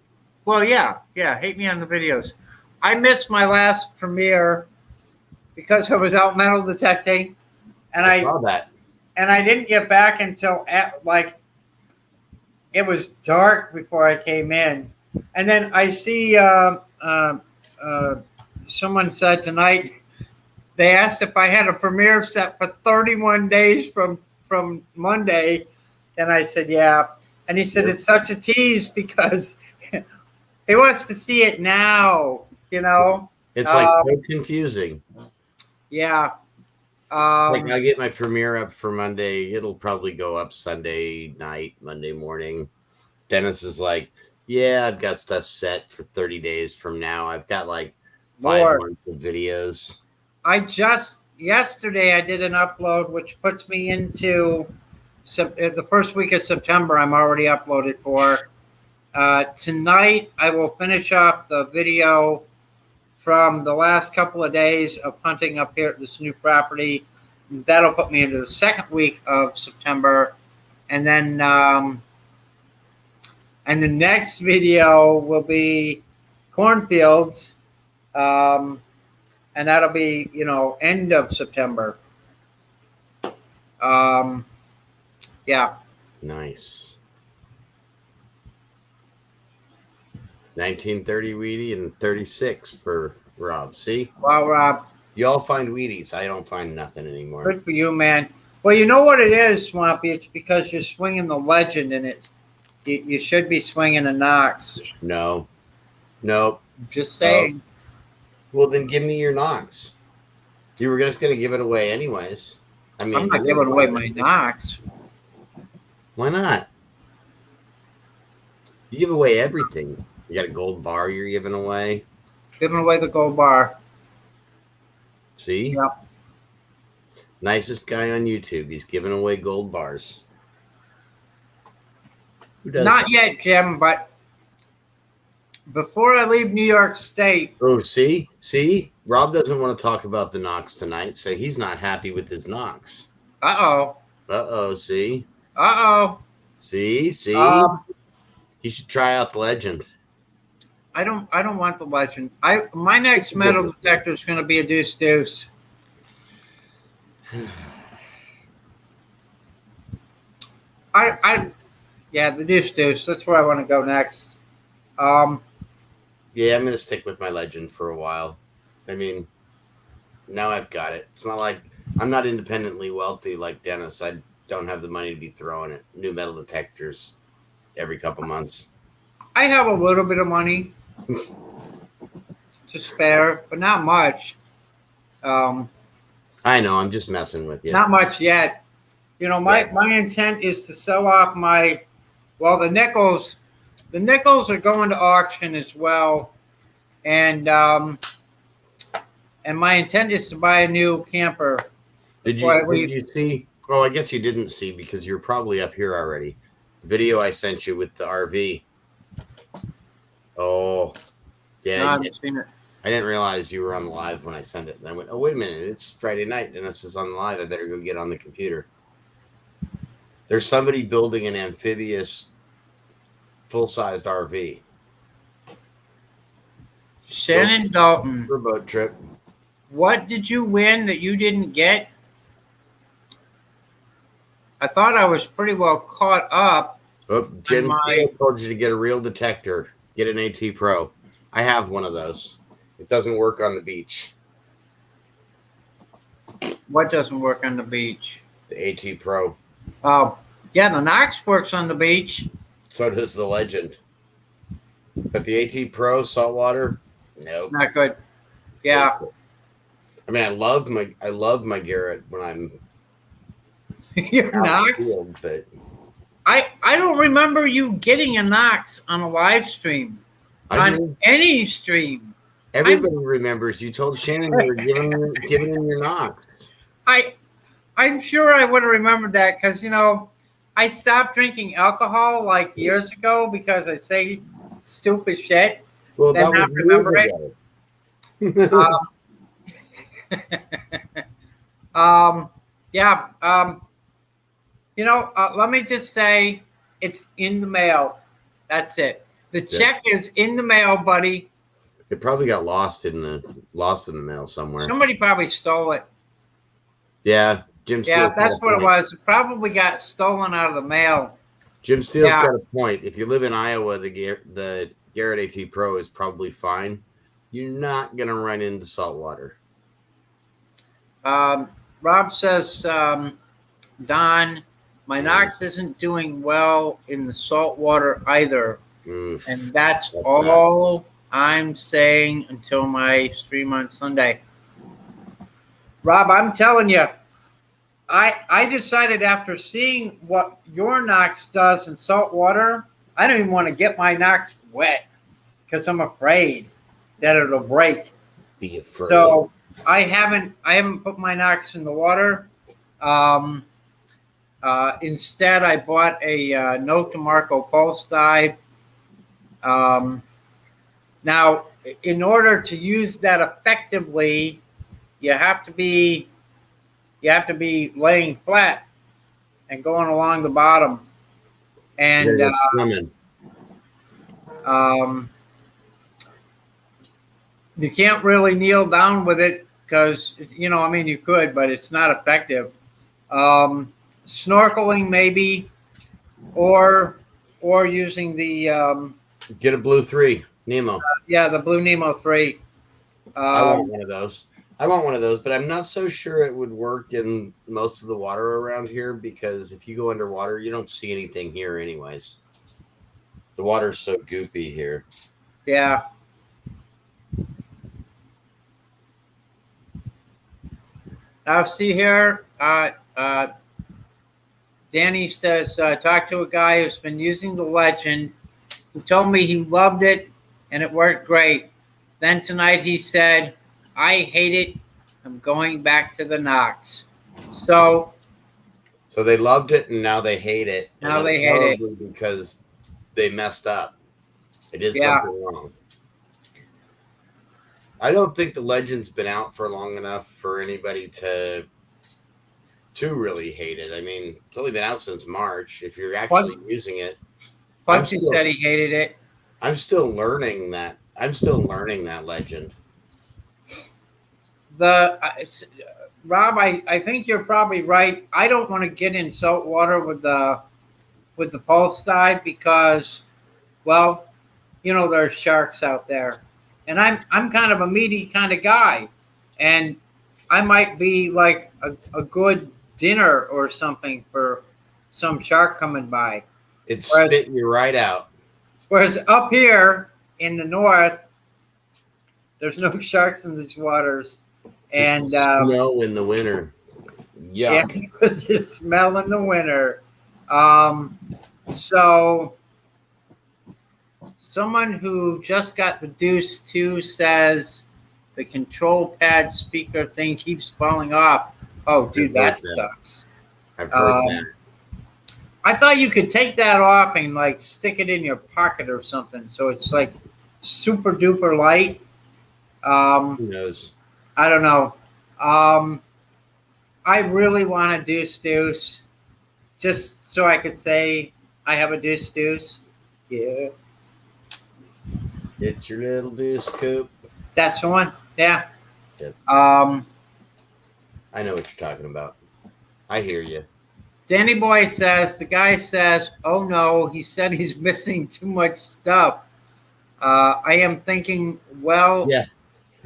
Well, yeah, hate me on the videos. I missed my last premiere because I was out metal detecting, and I saw that. And I didn't get back until it was dark before I came in, and then I see someone said tonight they asked if I had a premiere set for 31 days from Monday, and I said yeah, and he said it's such a tease because he wants to see it now. It's like so confusing. Yeah. I get my premiere up for Monday. It'll probably go up Sunday night, Monday morning. Dennis is like, yeah, I've got stuff set for 30 days from now. I've got like 5 months of videos. Yesterday I did an upload, which puts me into the first week of September. I'm already uploaded for. Tonight I will finish off the video from the last couple of days of hunting up here at this new property. That'll put me into the second week of September. And then and the next video will be cornfields. And that'll be, end of September. Yeah. Nice. 1930 Wheatie and 36 for Rob. See? Wow, Rob. Y'all find Wheaties. I don't find nothing anymore. Good for you, man. Well, you know what it is, Swampy? It's because you're swinging the legend in it. You should be swinging a Knox. No. Nope. Just saying. Well, then give me your Knox. You were just going to give it away anyways. I mean, I'm not giving away my Knox. Why not? You give away everything. You got a gold bar you're giving away. Giving away the gold bar. See? Yep. Nicest guy on YouTube. He's giving away gold bars. Who does Not that? yet, Jim, but before I leave New York State. Oh, see? Rob doesn't want to talk about the Knox tonight, so he's not happy with his Knox. Uh-oh, see? See? He should try out the legend. I don't want the legend. My next metal detector is going to be a deuce. Yeah, the deuce. That's where I want to go next. Yeah, I'm going to stick with my legend for a while. I mean, now I've got it. It's not like I'm not independently wealthy like Dennis. don't have the money to be throwing it new metal detectors every couple months. I have a little bit of money to spare, but not much. I know, I'm just messing with you. Not much yet. You know, my intent is to sell off my, well, the nickels. The nickels are going to auction as well, and my intent is to buy a new camper. Did you see? Well, I guess you didn't see because you're probably up here already. The video I sent you with the RV. Oh, yeah. No, I haven't seen it. I didn't realize you were on live when I sent it. And I went, oh, wait a minute. It's Friday night and this is on live. I better go get on the computer. There's somebody building an amphibious full-sized RV. Shannon Dalton. For a boat trip. What did you win that you didn't get? I thought I was pretty well caught up. Oh, Jim told you to get a real detector. Get an AT Pro. I have one of those. It doesn't work on the beach. What doesn't work on the beach? The AT Pro. Oh, yeah, the Knox works on the beach. So does the Legend. But the AT Pro saltwater, no. Not good. Yeah. I mean, I love my Garrett when I'm Your Knox? Field, but I don't remember you getting a Knox on a live stream. Any stream. Everybody remembers you told Shannon you were giving him your Knox. I'm sure I would have remembered that because, you know, I stopped drinking alcohol like years ago because I say stupid shit. Well, then not remember it. You know, let me just say it's in the mail. That's it. The check is in the mail, buddy. It probably got lost in the mail somewhere. Somebody probably stole it. Yeah, Jim. Yeah, that's what it was. It probably got stolen out of the mail. Jim Steele's got a point. If you live in Iowa, the Garrett AT Pro is probably fine. You're not gonna run into saltwater. Rob says, Don, my Knox isn't doing well in the saltwater either. Oof, and that's all I'm saying until my stream on Sunday. Rob, I'm telling you, I decided after seeing what your Knox does in salt water, I don't even want to get my Knox wet because I'm afraid that it'll break. Be afraid. So I haven't put my Knox in the water. Instead, I bought a Note to Marco Pulse dive. Now, in order to use that effectively, you have to be laying flat and going along the bottom, and you can't really kneel down with it because, you know, I mean, you could, but it's not effective. Snorkeling maybe, or using the get a Blue 3 Nemo. The Blue Nemo 3. I want one of those. But I'm not so sure it would work in most of the water around here because if you go underwater, you don't see anything here anyways. The water's so goopy here. Yeah. Now, see here, Danny says, talk to a guy who's been using the Legend. He told me he loved it and it worked great. Then tonight he said, I hate it. I'm going back to the Knox. So they loved it and now they hate it. Now they hate it because they messed up. They did something wrong. I don't think the Legend's been out for long enough for anybody to really hate it. I mean, it's only been out since March. If you're actually using it, Punchy said he hated it. I'm still learning that. Legend. Rob, I think you're probably right. I don't want to get in salt water with the Pulse dive because, well, you know, there's sharks out there. And I'm kind of a meaty kind of guy. And I might be like a good dinner or something for some shark coming by. It's Whereas- spitting you right out. Whereas up here in the north, there's no sharks in these waters. And Just snow in the winter. yeah, Yuck. you smell in the winter. So someone who just got the Deuce 2 says the control pad speaker thing keeps falling off. Oh, dude, that sucks. I've heard that. I thought you could take that off and like stick it in your pocket or something, so it's like super duper light. Who knows? I don't know. I really want a Deuce, just so I could say I have a Deuce. Yeah, It's your little Deuce Coupe. that's the one. Yeah. Yep. I know what you're talking about. I hear you. Danny Boy says, the guy says, oh no, he said he's missing too much stuff. I am thinking, well, Yeah.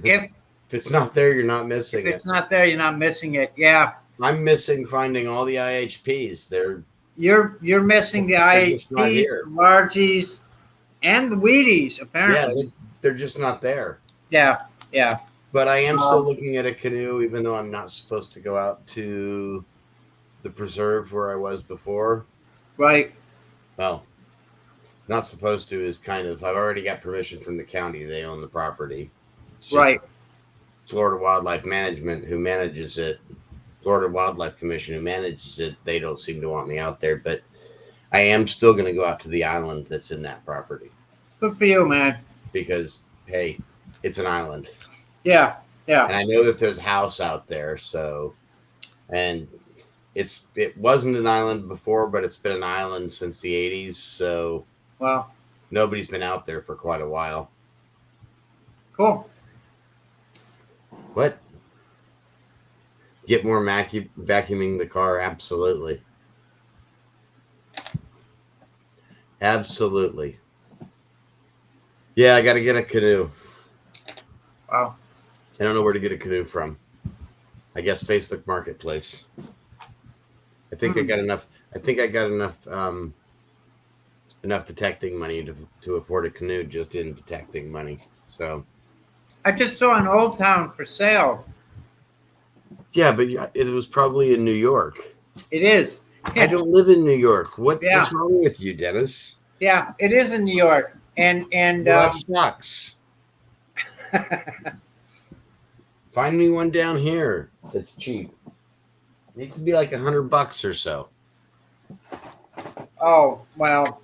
if it's not there, you're not missing it's it. not there, you're not missing it. Yeah. I'm missing finding all the IHPs. You're missing the They're just not IHPs, here. the Largies, and the Wheaties, Yeah, apparently. they're just not there. Yeah. But I am still looking at a canoe, even though I'm not supposed to go out to the preserve where I was before. Right. Well, not supposed to is kind of, I've already got permission from the county. They own the property. It's just Right. Florida Wildlife Management, who manages it, Florida Wildlife Commission, who manages it, they don't seem to want me out there. But I am still going to go out to the island that's in that property. Good for you, man. Because, hey, it's an island. Yeah. And I know that there's a house out there, so, and it wasn't an island before, but it's been an island since the 80s, so Well, nobody's been out there for quite a while. cool. What? Get more vacuuming the car? Absolutely. Absolutely. Yeah, I got to get a canoe. Wow. I don't know where to get a canoe from. I guess Facebook Marketplace. I think I got enough. I think I got enough detecting money to afford a canoe just in detecting money. So. I just saw an Old Town for sale. Yeah, but it was probably in New York. It is. I don't live in New York. What's Yeah. wrong with you, Dennis? Yeah, it is in New York. And Well, that sucks. Find me one down here that's cheap. Needs to be like $100 or so. oh, well,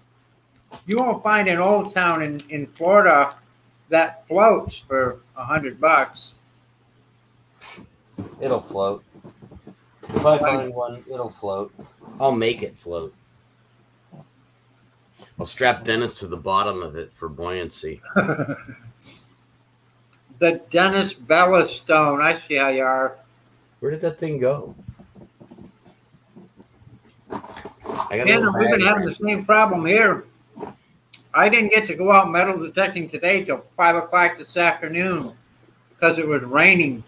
you won't find an Old Town in Florida that floats for $100. It'll float. If I find one, it'll float. I'll make it float. I'll strap Dennis to the bottom of it for buoyancy. The Dennis Bella Stone. I see how you are. Where did that thing go? I got a Man, little we've been bag having the same problem here. I didn't get to go out metal detecting today till 5 o'clock this afternoon because it was raining.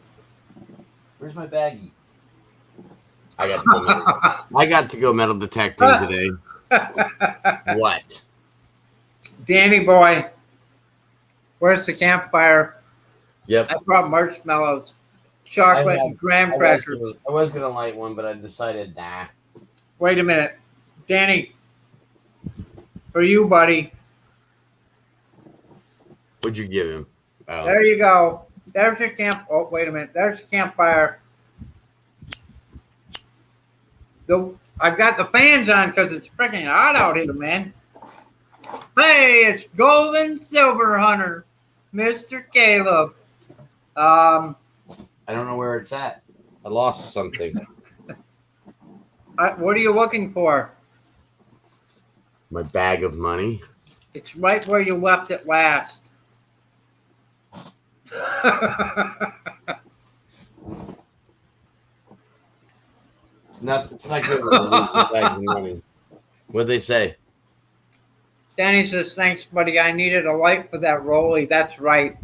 Where's my baggie? I got to go metal detecting today. What? Danny boy, where's the campfire? Yep. I brought marshmallows, chocolate, and graham crackers. I was gonna light one, but I decided nah. Wait a minute. Danny, for you, buddy. What'd you give him? Oh. There you go. There's your camp. Oh, wait a minute. There's the campfire. I've got the fans on because it's freaking hot out here, man. Hey, it's Golden Silver Hunter, Mr. Caleb. I don't know where it's at. I lost something. What are you looking for? My bag of money. It's right where you left it last. It's not good when you lose your bag of money. What'd they say? Danny says, thanks, buddy. I needed a light for that rollie. That's right.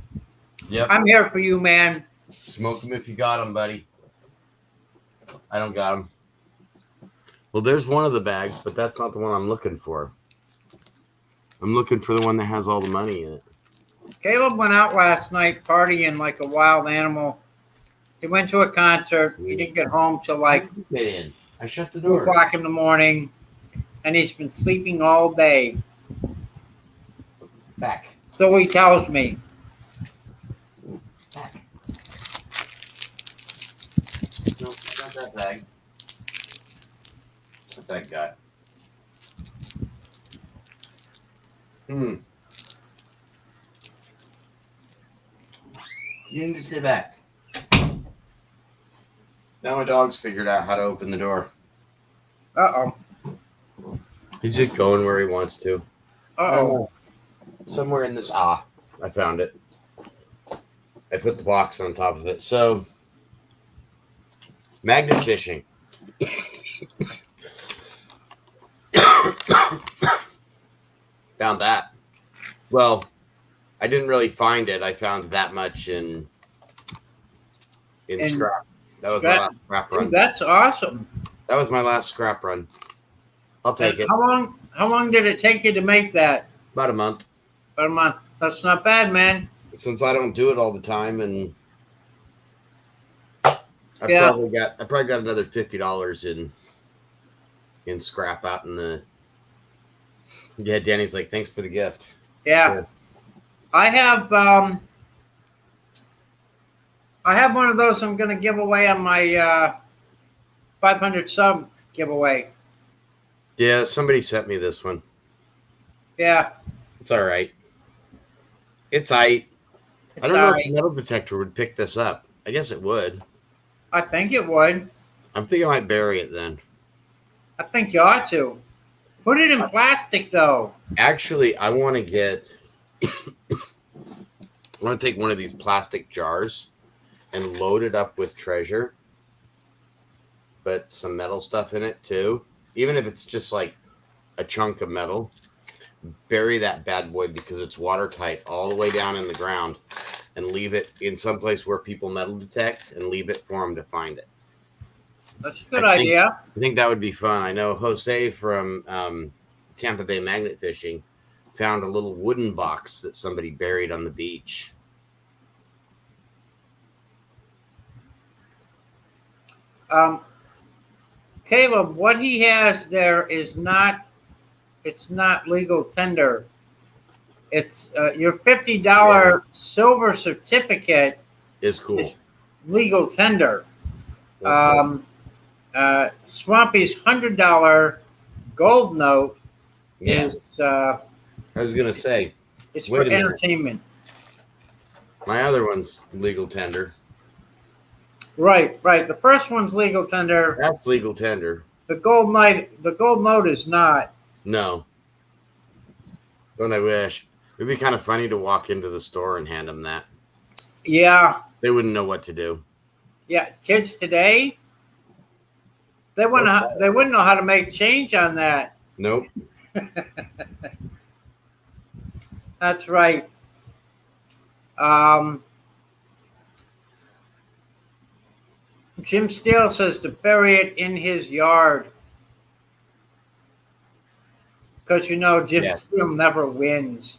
Yep. I'm here for you, man. Smoke them if you got them, buddy. I don't got them. Well, there's one of the bags, but that's not the one I'm looking for. I'm looking for the one that has all the money in it. Caleb went out last night partying like a wild animal. He went to a concert. He didn't get home till like I shut the 2 o'clock in the morning, and he's been sleeping all day. Back. So he tells me. Back. No, not that bag. What that got? You need to stay back. Now my dog's figured out how to open the door. Uh-oh. He's just going where he wants to. Uh-oh. Somewhere in this. I found it. I put the box on top of it. So, magnet fishing. Found that. Well, I didn't really find it. I found that much in scrap. That was my last scrap run. Dude, that's awesome. That was my last scrap run. I'll take it. How long did it take you to make that? About a month. About a month. That's not bad, man. Since I don't do it all the time, and I probably got another $50 in scrap out in the. Yeah, Danny's like, thanks for the gift. Yeah. I have one of those I'm going to give away on my 500 sub giveaway. Yeah, somebody sent me this one. Yeah. It's all right. It's I don't know if the metal detector would pick this up. I guess it would. I think it would. I'm thinking I might bury it then. I think you ought to. Put it in plastic, though. Actually, I want to get... I want to take one of these plastic jars and load it up with treasure. But some metal stuff in it, too. Even if it's just like a chunk of metal. Bury that bad boy because it's watertight all the way down in the ground. And leave it in some place where people metal detect. And leave it for them to find it. That's a good idea. I think that would be fun. I know Jose from Tampa Bay Magnet Fishing found a little wooden box that somebody buried on the beach. Caleb, what he has there is not legal tender. It's your $50 silver certificate is cool. Is legal tender. Swampy's $100 gold note is. I was gonna say it's for entertainment. My other one's legal tender. Right. The first one's legal tender. That's legal tender. The gold note is not. No. Don't I wish? It'd be kind of funny to walk into the store and hand them that. Yeah. They wouldn't know what to do. Yeah, kids today. They wouldn't know how to make change on that. Nope. That's right. Jim Steele says to bury it in his yard. Because Jim Steele never wins.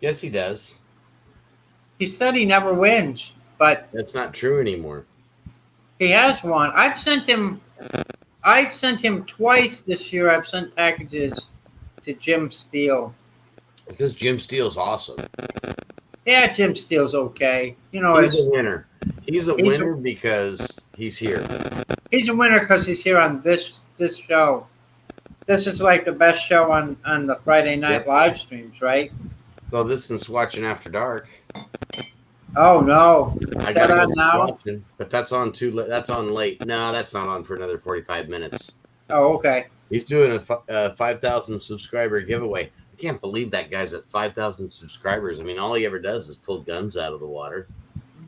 Yes, he does. He said he never wins, but that's not true anymore. He has won. I've sent him twice this year. I've sent packages to Jim Steele. Because Jim Steele's awesome. Yeah, Jim Steele's okay. He's a winner. He's a winner because he's here. He's a winner because he's here on this show. This is like the best show on the Friday night live streams, right? Well, this is Watching After Dark. Oh no! I got on now, watching, but that's on That's on late. No, that's not on for another 45 minutes. Oh, okay. He's doing a 5,000 subscriber giveaway. I can't believe that guy's at 5,000 subscribers. I mean, all he ever does is pull guns out of the water.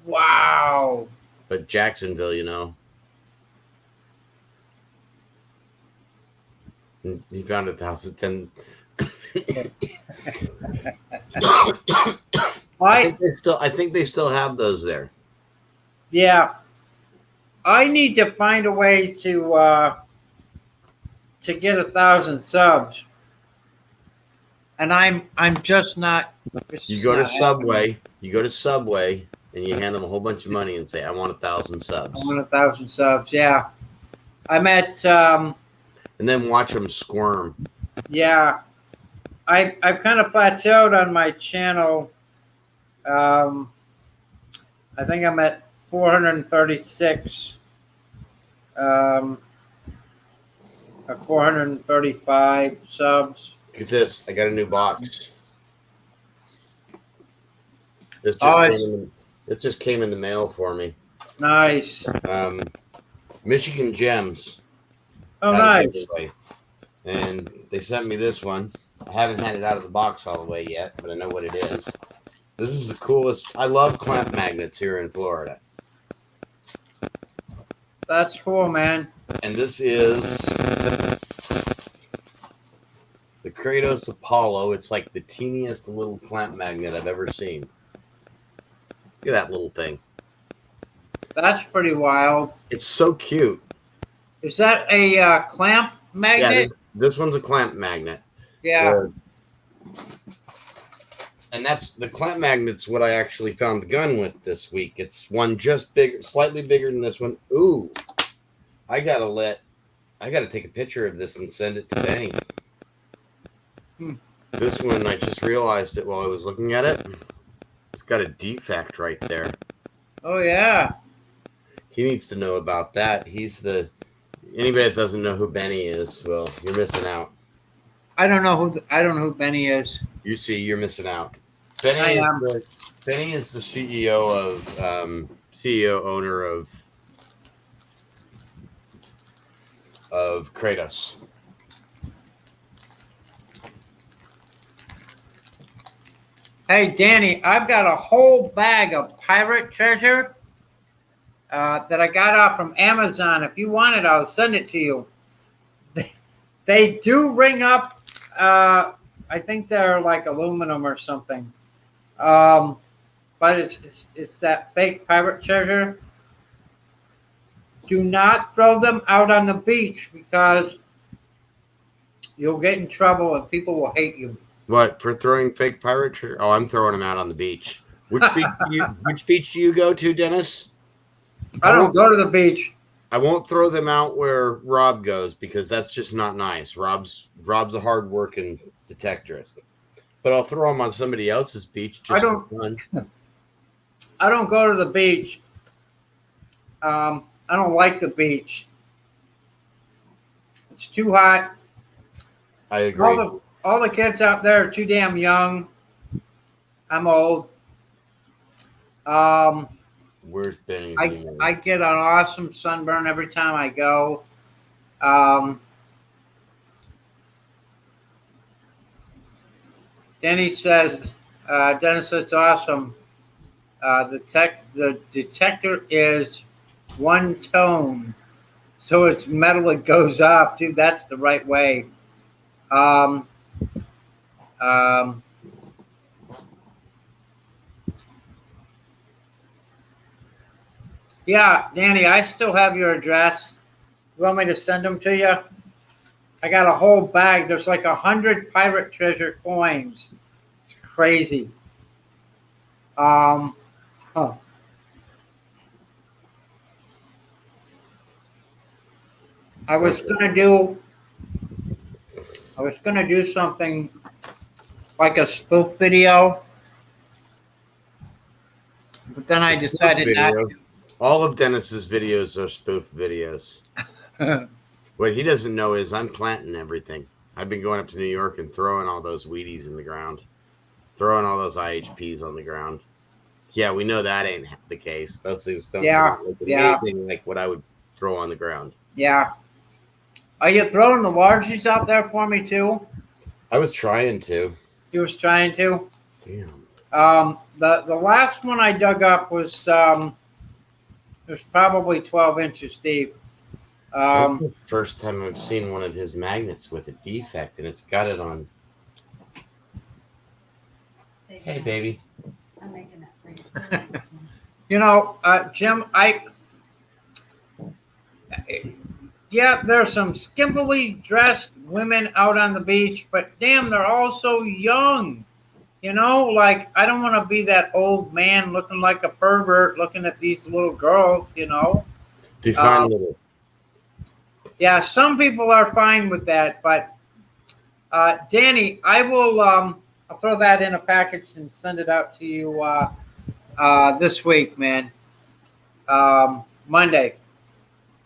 Wow. But Jacksonville, he found 1,010. I think they still have those there. Yeah. I need to find a way to to get 1,000 subs, and I'm just not. You go to Subway. You go to Subway, and you hand them a whole bunch of money and say, "I want 1,000 subs." I want 1,000 subs. Yeah, I'm at. And then watch them squirm. Yeah, I've kind of plateaued on my channel. I think I'm at 436. Or 435 subs. Look at this. I got a new box. This just came in the mail for me. Nice. Michigan Gems. Oh, nice. And they sent me this one. I haven't had it out of the box all the way yet, but I know what it is. This is the coolest. I love clamp magnets here in Florida. That's cool, man. And this is the Kratos Apollo. It's like the teeniest little clamp magnet I've ever seen. Look at that little thing. That's pretty wild. It's so cute. Is that a clamp magnet? Yeah, this one's a clamp magnet. Yeah. And that's the clamp magnet's what I actually found the gun with this week. It's one just bigger, slightly bigger than this one. Ooh, I gotta take a picture of this and send it to Benny. This one, I just realized it while I was looking at it. It's got a defect right there. Oh yeah. He needs to know about that. Anybody that doesn't know who Benny is, well, you're missing out. I don't know who Benny is. You see, you're missing out. Benny is the CEO owner of Kratos. Hey, Danny, I've got a whole bag of pirate treasure that I got off from Amazon. If you want it, I'll send it to you. They do ring up. I think they're like aluminum or something. But it's that fake pirate treasure. Do not throw them out on the beach because you'll get in trouble and people will hate you. What, for throwing fake pirate treasure? Oh, I'm throwing them out on the beach. Which beach do you go to, Dennis? I don't go to the beach. I won't throw them out where Rob goes because that's just not nice. Rob's a hard-working detectorist. But I'll throw them on somebody else's beach just for fun. I don't go to the beach. I don't like the beach. It's too hot. I agree. All the kids out there are too damn young. I'm old. Where's Benny? I get an awesome sunburn every time I go. Dennis says it's awesome. The detector is one tone, so it's metal. It goes up, dude. That's the right way. Yeah, Danny, I still have your address. You want me to send them to you? I got a whole bag. There's like 100 pirate treasure coins. It's crazy. I was gonna do something like a spoof video, but then I decided not to. All of Dennis's videos are spoof videos. What he doesn't know is I'm planting everything. I've been going up to New York and throwing all those Wheaties in the ground, throwing all those IHPs on the ground. Yeah, we know that ain't the case. Those things don't look anything like what I would throw on the ground. Yeah. Are you throwing the largies out there for me too? I was trying to. You was trying to? Damn. The last one I dug up was it was probably 12 inches deep. That's the first time I've seen one of his magnets with a defect, and it's got it on. Hey, baby. I'm making that for you. You know, Jim, yeah, there's some skimpily dressed women out on the beach, but damn, they're all so young. You know, like I don't want to be that old man looking like a pervert looking at these little girls. You know, Define uh, little. yeah, some people are fine with that, but Danny, I will. I'll throw that in a package and send it out to you this week, man. Monday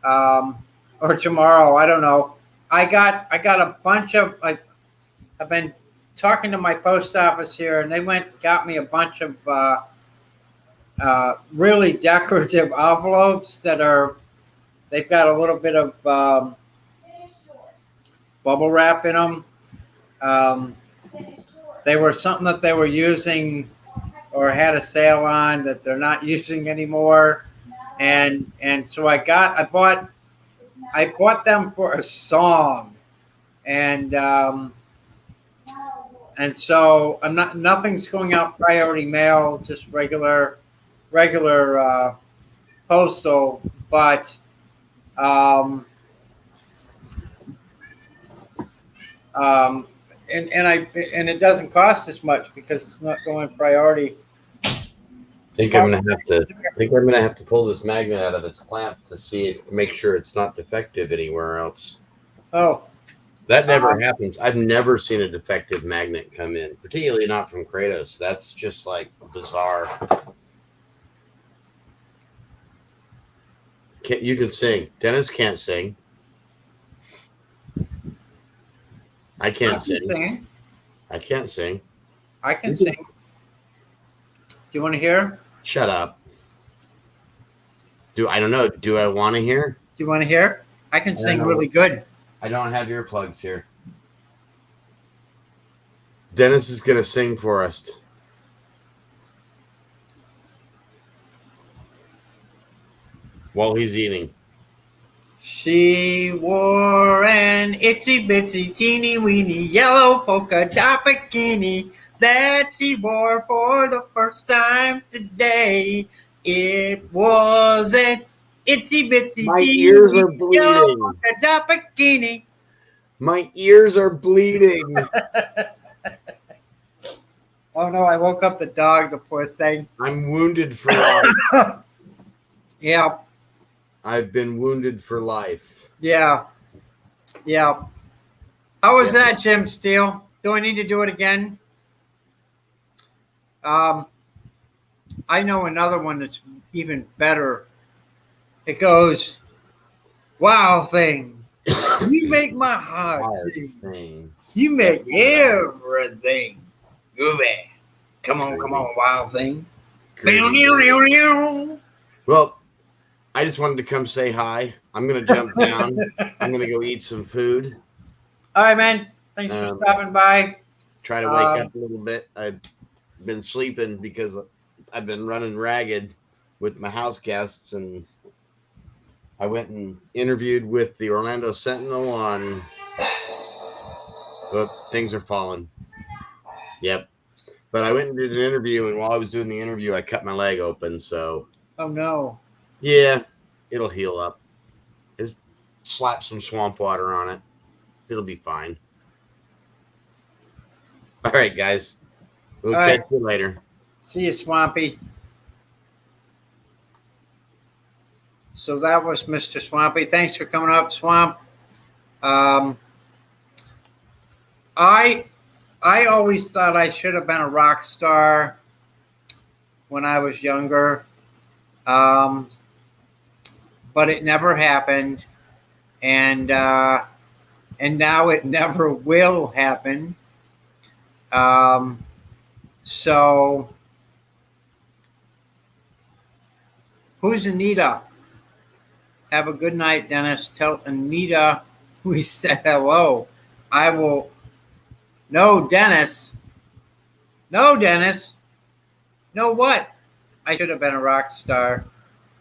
or tomorrow. I don't know. I got a bunch of. I've been talking to my post office here, and they got me a bunch of really decorative envelopes that are. They've got a little bit of bubble wrap in them. Um, they were something that they were using or had a sale on that they're not using anymore, and so I bought them for a song, and so I'm not nothing's going out priority mail, just regular postal, but um, um, and it doesn't cost as much because it's not going priority. I think I'm gonna have to pull this magnet out of its clamp to see it, make sure it's not defective anywhere else. Oh, That never happens. I've never seen a defective magnet come in, particularly not from Kratos. That's just like bizarre. You can sing. Dennis can't sing. I can't sing. sing. I can't sing. I can sing. Do you want to hear? Shut up. I don't know. Do I want to hear? Do you want to hear? I can sing really good. I don't have earplugs here. Dennis is going to sing for us. While he's eating. She wore an itsy bitsy teeny weeny yellow polka dot bikini that she wore for the first time today. It was an itsy bitsy My teeny ears are weeny yellow bleeding. polka dot bikini. My ears are bleeding. Oh no, I woke up the dog, the poor thing. I'm wounded for life. Yeah. I've been wounded for life. Yeah. Yeah. How was that, Jim Steele? Do I need to do it again? I know another one that's even better. It goes, wow thing. You make my heart sing. You make everything groovy. Come on, wild thing. Well, I just wanted to come say hi. I'm going to jump down. I'm going to go eat some food. All right, man. Thanks for stopping by. Try to wake up a little bit. I've been sleeping because I've been running ragged with my house guests, and I went and interviewed with the Orlando Sentinel on things are falling. Yep. But I went and did an interview, and while I was doing the interview, I cut my leg open. So. Oh, no. Yeah, it'll heal up. Just slap some swamp water on it. It'll be fine. All right, guys. We'll catch you later. See you, Swampy. So that was Mr. Swampy. Thanks for coming up, Swamp. I always thought I should have been a rock star when I was younger. But it never happened, and now it never will happen. So, who's Anita? Have a good night, Dennis. Tell Anita we said hello. I will. No, Dennis. No, Dennis. No, what? I should have been a rock star.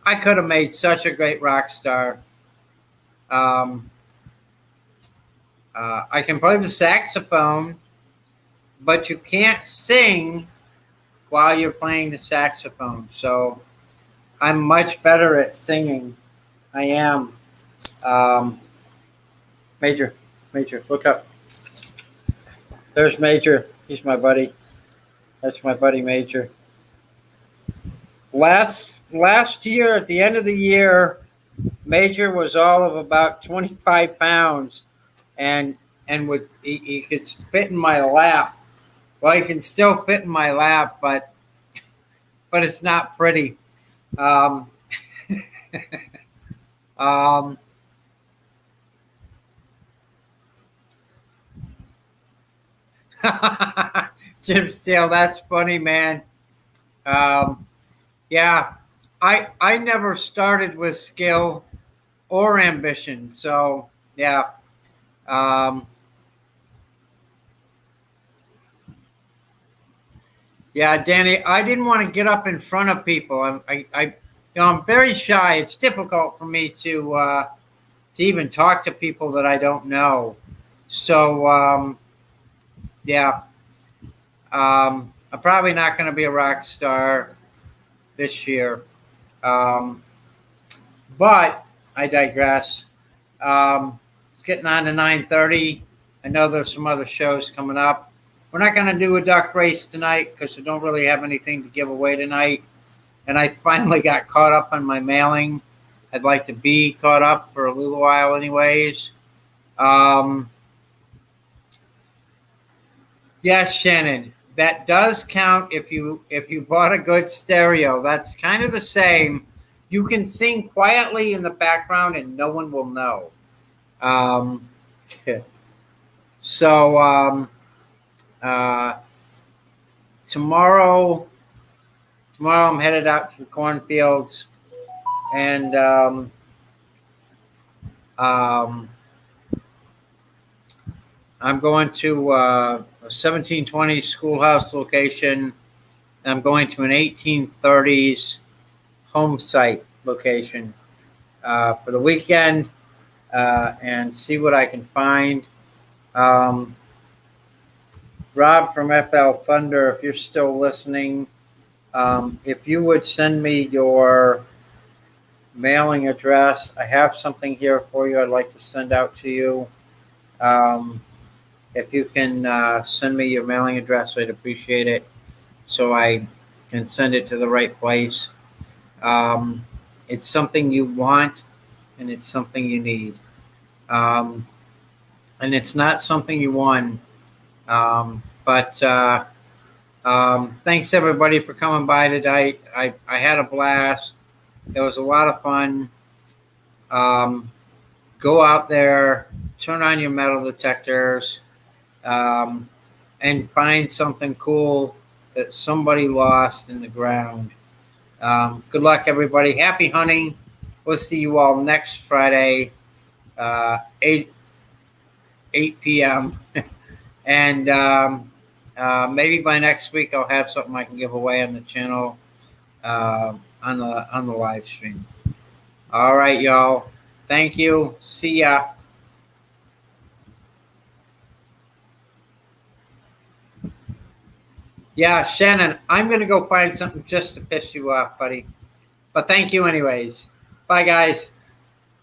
I could have made such a great rock star. I can play the saxophone, but you can't sing while you're playing the saxophone. So I'm much better at singing. I am. Major, look up. There's Major. He's my buddy. That's my buddy Major. Last year, at the end of the year, Major was all of about 25 pounds, and he could fit in my lap. Well, he can still fit in my lap, but it's not pretty. Jim Steele, that's funny, man. Yeah, I never started with skill or ambition, so yeah. Yeah, Danny, I didn't want to get up in front of people. I'm very shy. It's difficult for me to even talk to people that I don't know. So yeah, I'm probably not going to be a rock star this year. But I digress. It's getting on to 9:30. I know there's some other shows coming up. We're not going to do a duck race tonight because we don't really have anything to give away tonight. And I finally got caught up on my mailing. I'd like to be caught up for a little while anyways. Yes, Shannon, that does count if you bought a good stereo. That's kind of the same. You can sing quietly in the background and no one will know. So tomorrow I'm headed out to the cornfields, and I'm going to a 1720 schoolhouse location. I'm going to an 1830s home site location for the weekend and see what I can find. Rob from FL Thunder, if you're still listening, if you would send me your mailing address, I have something here for you I'd like to send out to you. If you can send me your mailing address, I'd appreciate it so I can send it to the right place. It's something you want and it's something you need. And it's not something you won. But thanks everybody for coming by tonight. I had a blast. It was a lot of fun. Go out there, turn on your metal detectors, and find something cool that somebody lost in the ground. Good luck, everybody. Happy hunting. We'll see you all next Friday, 8 p.m. And maybe by next week I'll have something I can give away on the channel on the live stream. All right, y'all. Thank you. See ya. Yeah, Shannon, I'm going to go find something just to piss you off, buddy. But thank you anyways. Bye, guys.